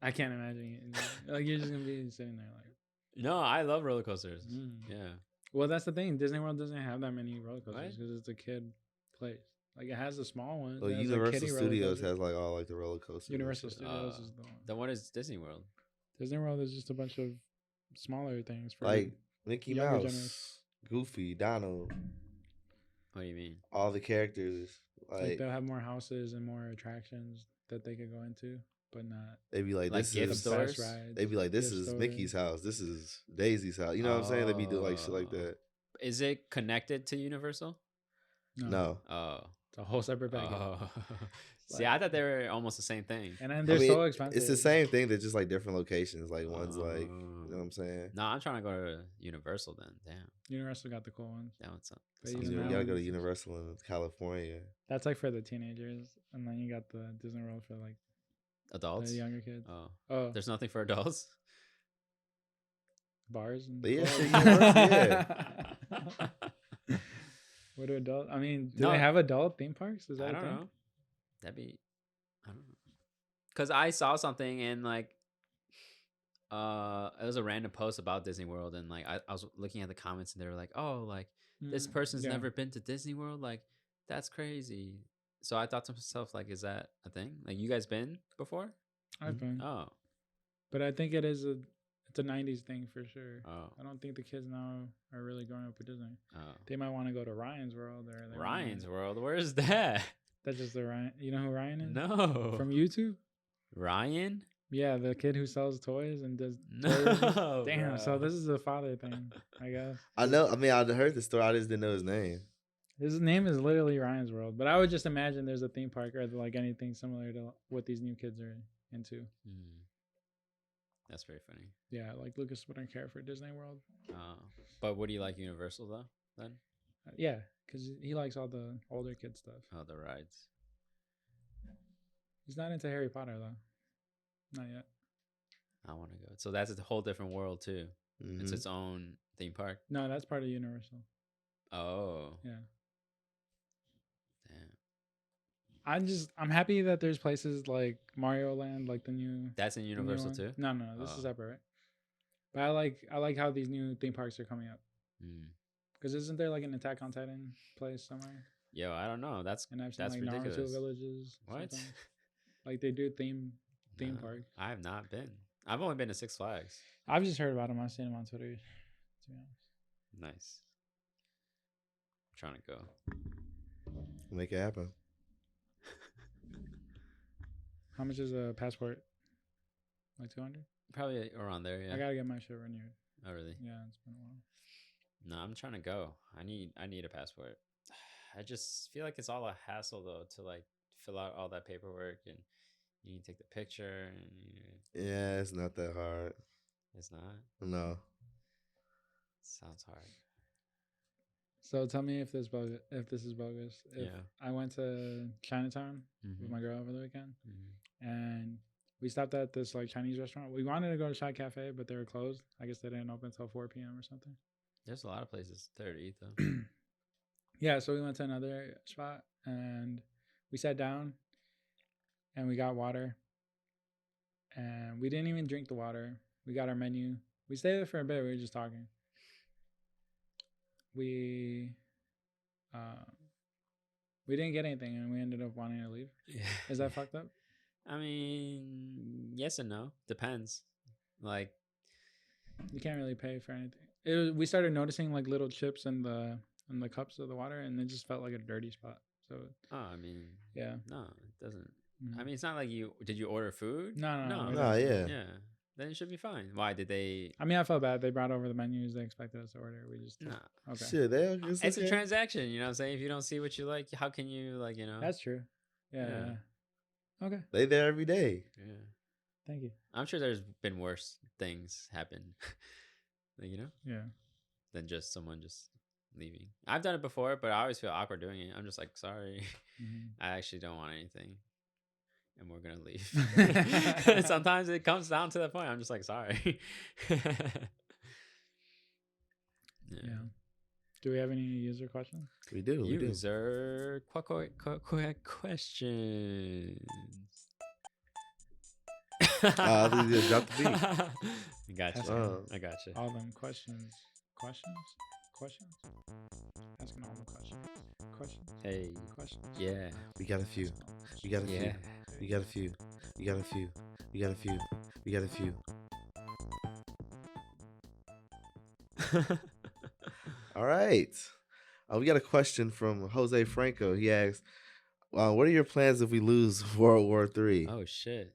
I can't imagine it. Like, you're just going to be sitting there like... No, I love roller coasters. Yeah. Well, that's the thing. Disney World doesn't have that many roller coasters What? because it's a kid place. Like, it has the small ones. Well, It has, Universal kiddie roller Studios coasters. has like all like the roller coasters. and Universal shit. Studios is the one. Then what is Disney World? Disney World is just a bunch of smaller things for Like Mickey younger Mouse, generation. Goofy, Donald, What do you mean? all the characters. like Like they'll have more houses and more attractions that they could go into, but not they'd be like, Like this gift the is. stores? best rides. They'd be like, this gift is stores. Mickey's house. This is Daisy's house. You know what I'm saying? They'd be doing like shit like Oh. that. Is it connected to Universal? No. Oh. It's a whole separate package. Oh. See, I thought they were almost the same thing. And then I they're mean, so expensive. It's the same thing. They're just like different locations. Like one's like, you Oh. know what I'm saying? No, I'm trying to go to Universal then. Damn. Universal got the cool ones. That one's up. But You, even know, that you gotta go to one's- Universal in California. That's like for the teenagers, and then you got the Disney World for like Adults? the younger kids. Oh. Oh, There's nothing for adults? bars and Yeah, clubs. shit, yeah. What do adult? I mean, do No. they have adult theme parks? Is that I a don't thing? know. That'd be, I don't know. Because I saw something and like, it was a random post about Disney World, and like I was looking at the comments and they were like, oh, like this person's yeah. never been to Disney World, like that's crazy. So I thought to myself, like, is that a thing? Like, you guys been before? I've been, Oh, but I think it's a '90s thing for sure. oh, I don't think the kids now are really going up with Disney. oh. They might want to go to Ryan's World or they wanna- Ryan's World, where's that? That's just the Ryan. You know who Ryan is? No, From YouTube. Ryan? Yeah, the kid who sells toys and does. No, toy reviews. Damn. So bro. this is a father thing, I guess. I know. I mean, I heard the story. I just didn't know his name. His name is literally Ryan's World, but I would just imagine there's a theme park or like anything similar to what these new kids are into. Hmm. That's very funny. Yeah, like Lucas wouldn't care for Disney World. But would you like Universal though? Then Yeah, because he likes all the older kid stuff. oh, the rides. He's not into Harry Potter though. Not yet. I want to go. So that's a whole different world too. It's Mhm. its own theme park. No, that's part of Universal. Oh, Yeah. damn. I'm happy that there's places like Mario Land, like the new That's in the new Universal one. too. No, this is Oh. separate, right? But I like how these new theme parks are coming up. Mm. Because isn't there like an Attack on Titan place somewhere? Yo, I don't know. That's And I've seen That's like Naruto ridiculous. villages. what? sometimes. Like they do theme No, parks. I have not been. I've only been to Six Flags. I've just heard about them. I've seen them on Twitter. To be honest. Nice. I'm trying to go. Make it happen. How much is a passport? Like 200? Probably around there. Yeah. I gotta get my shit renewed. Oh really? Yeah, it's been a while. No, I'm trying to go. I need a passport. I just feel like it's all a hassle though to like fill out all that paperwork, and you need to take the picture, and Yeah, it's not that hard. it's not. No. Sounds hard. So tell me if this is bogus. If Yeah. I went to Chinatown with Mhm. my girl over the weekend, Mhm. and we stopped at this like Chinese restaurant. We wanted to go to Chai Cafe, but they were closed. I guess they didn't open until 4 p.m. or something. There's a lot of places there to eat though. Yeah, so we went to another spot and we sat down and we got water. And we didn't even drink the water. We got our menu. We stayed there for a bit. We were just talking. We didn't get anything and we ended up wanting to leave. Yeah. Is that fucked up? I mean, yes and no. Depends. Like, You can't really pay for anything. We started noticing like little chips in the cups of the water, and it just felt like a dirty spot. So I mean, yeah. no, it doesn't. Mhm. I mean, it's not like did you order food? No. No. No, yeah. Yeah. Then it should be fine. Why did they? I mean, I felt bad. They brought over the menus. They expected us to order. We just No. Okay. Shit, It's a transaction. You know what I'm saying? If you don't see what you like, how can you like, That's true. Yeah. Yeah. Okay. They there every day. Yeah. Thank you. I'm sure there's been worse things happen, like, Yeah. than just someone just leaving. I've done it before, but I always feel awkward doing it. I'm just like, sorry, Mhm. I actually don't want anything. and we're gonna leave. Sometimes it comes down to that point. I'm just like, sorry. Yeah. Do we have any user questions? We do. User questions. I think you just dropped the beat. I got you. Oh. I got you. All them questions. Questions? Asking all the questions. Hey. Questions. Yeah. We got a few. We got a few. Yeah. We got a few. We got a few. We got a few. We got a few. All right. We got a question from Jose Franco. He asks, what are your plans if we lose World War III? Oh shit.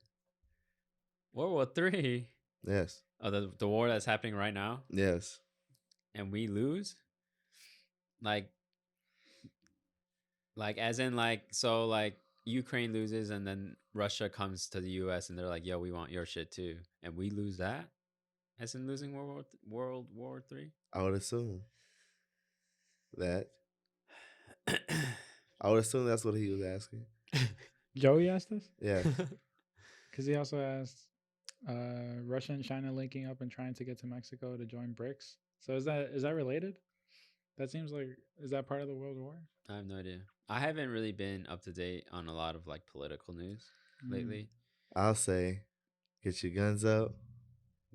World War III. Yes. Oh, the war that's happening right now, Yes. and we lose. Like as in so Ukraine loses, and then Russia comes to the U.S. and they're like, "Yo, we want your shit too," and we lose that. As in losing World War III. I would assume that. I would assume that's what he was asking. Joey asked this? Yeah. Because he also asked Russia and China linking up and trying to get to Mexico to join BRICS. So is that related? That seems like, is that part of the World War? I have no idea. I haven't really been up to date on a lot of political news lately. I'll say, get your guns out,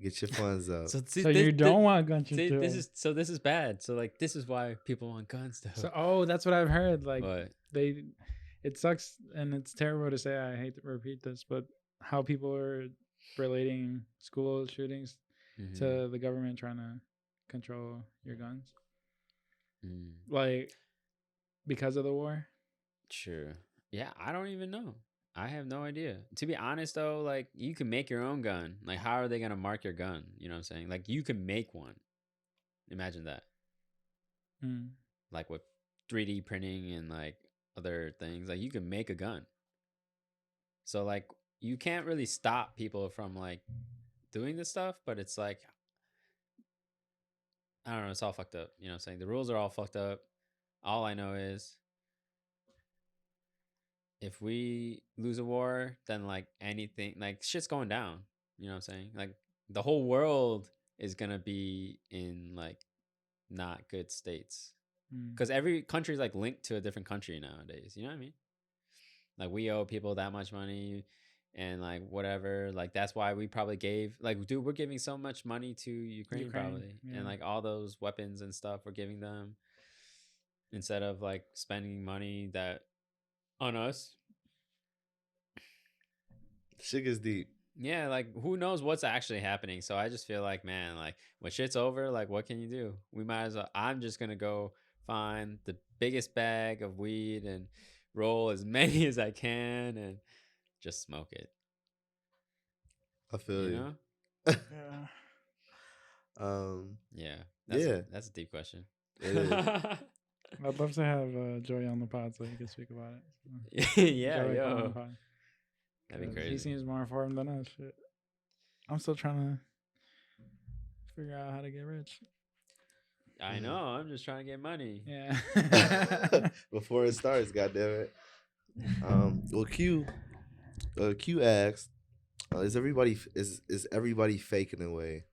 get your funds out. So you don't want gun control. This is bad. So this is why people want guns though. So that's what I've heard. What? It sucks and it's terrible to say. I hate to repeat this, but how people are relating school shootings to the government trying to control your guns, because of the war. Sure. Yeah, I don't even know. I have no idea. To be honest though, you can make your own gun. How are they gonna mark your gun? You know what I'm saying? You can make one. Imagine that. With 3D printing and other things, you can make a gun. So you can't really stop people from doing this stuff, but it's I don't know, it's all fucked up. You know what I'm saying? The rules are all fucked up. All I know is if we lose a war, then anything, shit's going down. You know what I'm saying? The whole world is gonna be in not good states. Because every country is linked to a different country nowadays. You know what I mean? We owe people that much money and whatever. That's why we probably gave dude, we're giving so much money to Ukraine probably. Yeah. And all those weapons and stuff we're giving them instead of spending money that on us. Shit gets deep. Yeah, who knows what's actually happening. So I just feel man, when shit's over, what can you do? We might as well, I'm just gonna go find the biggest bag of weed and roll as many as I can and just smoke it. I feel you. Yeah. Yeah. That's a deep question. It is. I'd love to have Joey on the pod so he can speak about it. Yeah, yo. That'd be crazy. He seems more informed than us. Shit. I'm still trying to figure out how to get rich. I know. I'm just trying to get money. Yeah. Before it starts, goddammit. Well, Q asked, is everybody fake in a way?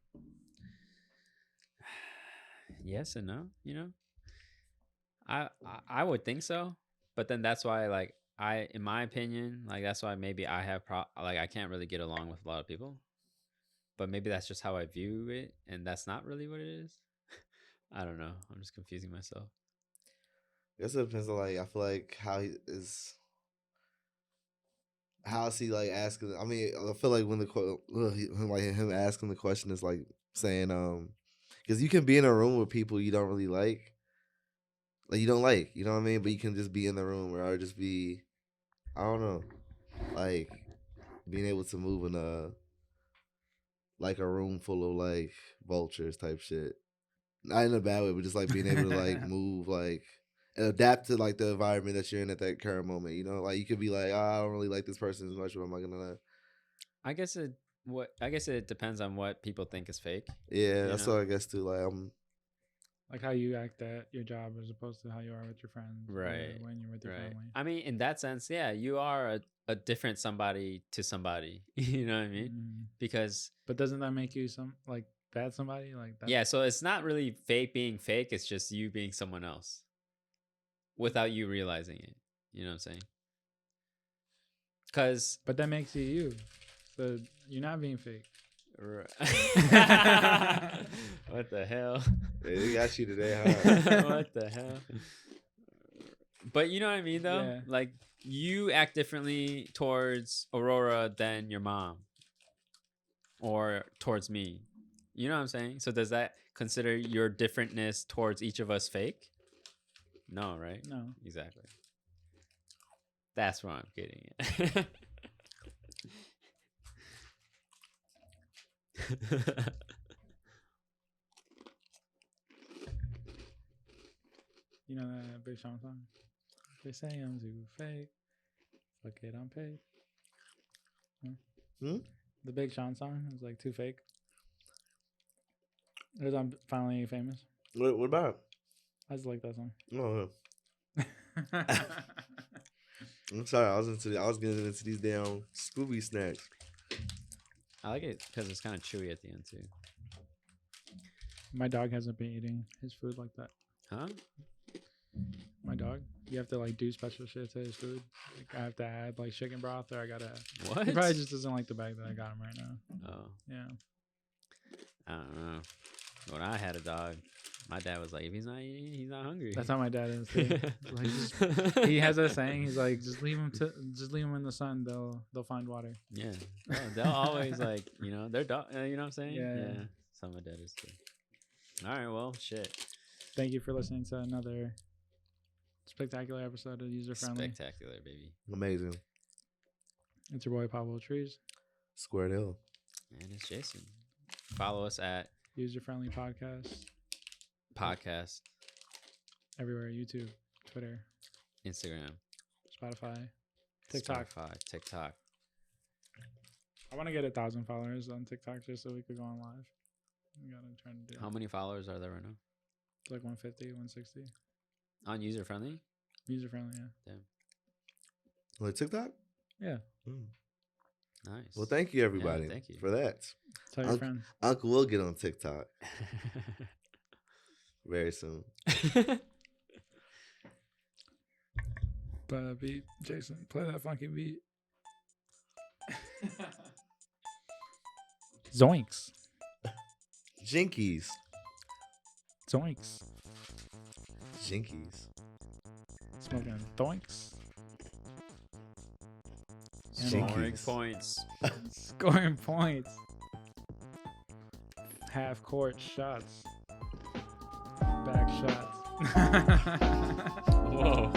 Yes and no. I would think so, but then that's why in my opinion, that's why maybe I have I can't really get along with a lot of people, but maybe that's just how I view it, and that's not really what it is. I don't know. I'm just confusing myself. I guess it depends on I feel how he is. How's he asking? I mean, I feel when him asking the question is saying because you can be in a room with people you don't really like you don't like, you know what I mean? But you can just be in the room or just be, I don't know, being able to move in a room full of vultures type shit. Not in a bad way, but just being able to move and adapt to the environment that you're in at that current moment. You know, you could be I don't really like this person as much, but am I gonna? I guess it depends on what people think is fake. Yeah, that's what I guess too. Like how you act at your job as opposed to how you are with your friends. or Right, when you're with your right. family. I mean, in that sense, yeah, you are a different somebody to somebody. You know what I mean? Mm. Because But doesn't that make you some like bad somebody? Like that? yeah, so it's not really fake being fake. It's just you being someone else without you realizing it. You know what I'm saying? Because But that makes you you. So you're not being fake. what the hell? Hey, they got you today, huh? What the hell? But you know what I mean, though? Yeah. Like, you act differently towards Aurora than your mom or towards me. You know what I'm saying? So does that consider your differentness towards each of us fake? No, right? No. Exactly. That's where I'm getting it. You know that Big Sean song? They say I'm too fake. Fuck it, I'm paid. Hmm? The Big Sean song is like too fake. It was on Finally Famous. What about? I just like that song. No, I'm sorry. I was getting into these damn Scooby snacks. I like it because it's kind of chewy at the end, too. My dog hasn't been eating his food like that. Huh? My dog, you have to like do special shit to his food. Like I have to add like chicken broth, or I gotta. What? He probably just doesn't like the bag that I got him right now. Oh, Yeah. I don't know. When I had a dog, my dad was like, if he's not eating, he's not hungry. That's how my dad is too. Like, he has a saying. He's like, just leave him in the sun. They'll find water. Yeah. Oh, they'll always like, you know, they're dog. You know what I'm saying? Yeah. So my dad is too. All right. Well, shit. Thank you for listening to another spectacular episode of User Friendly. Spectacular, baby. Amazing. It's your boy Pablo Trees. Squared Hill. And it's Jason. Follow us at User Friendly podcast, everywhere: YouTube, Twitter, Instagram, Spotify, TikTok. TikTok. I want to get 1,000 followers on TikTok just so we could go on live. We gotta try to do. How many followers are there right now? It's like 150, 160. On User Friendly? User friendly, yeah. Damn. On TikTok? Yeah. Nice. Well, thank you, everybody, thank you. for that. Tell your friends. Uncle will get on TikTok very soon. Play that beat, Jason. Play that funky beat. Zoinks. Jinkies. Zoinks. Jinkies. Smoking doinks. Scoring Jinkies. points. Scoring points. Half court shots. Back shots. Whoa.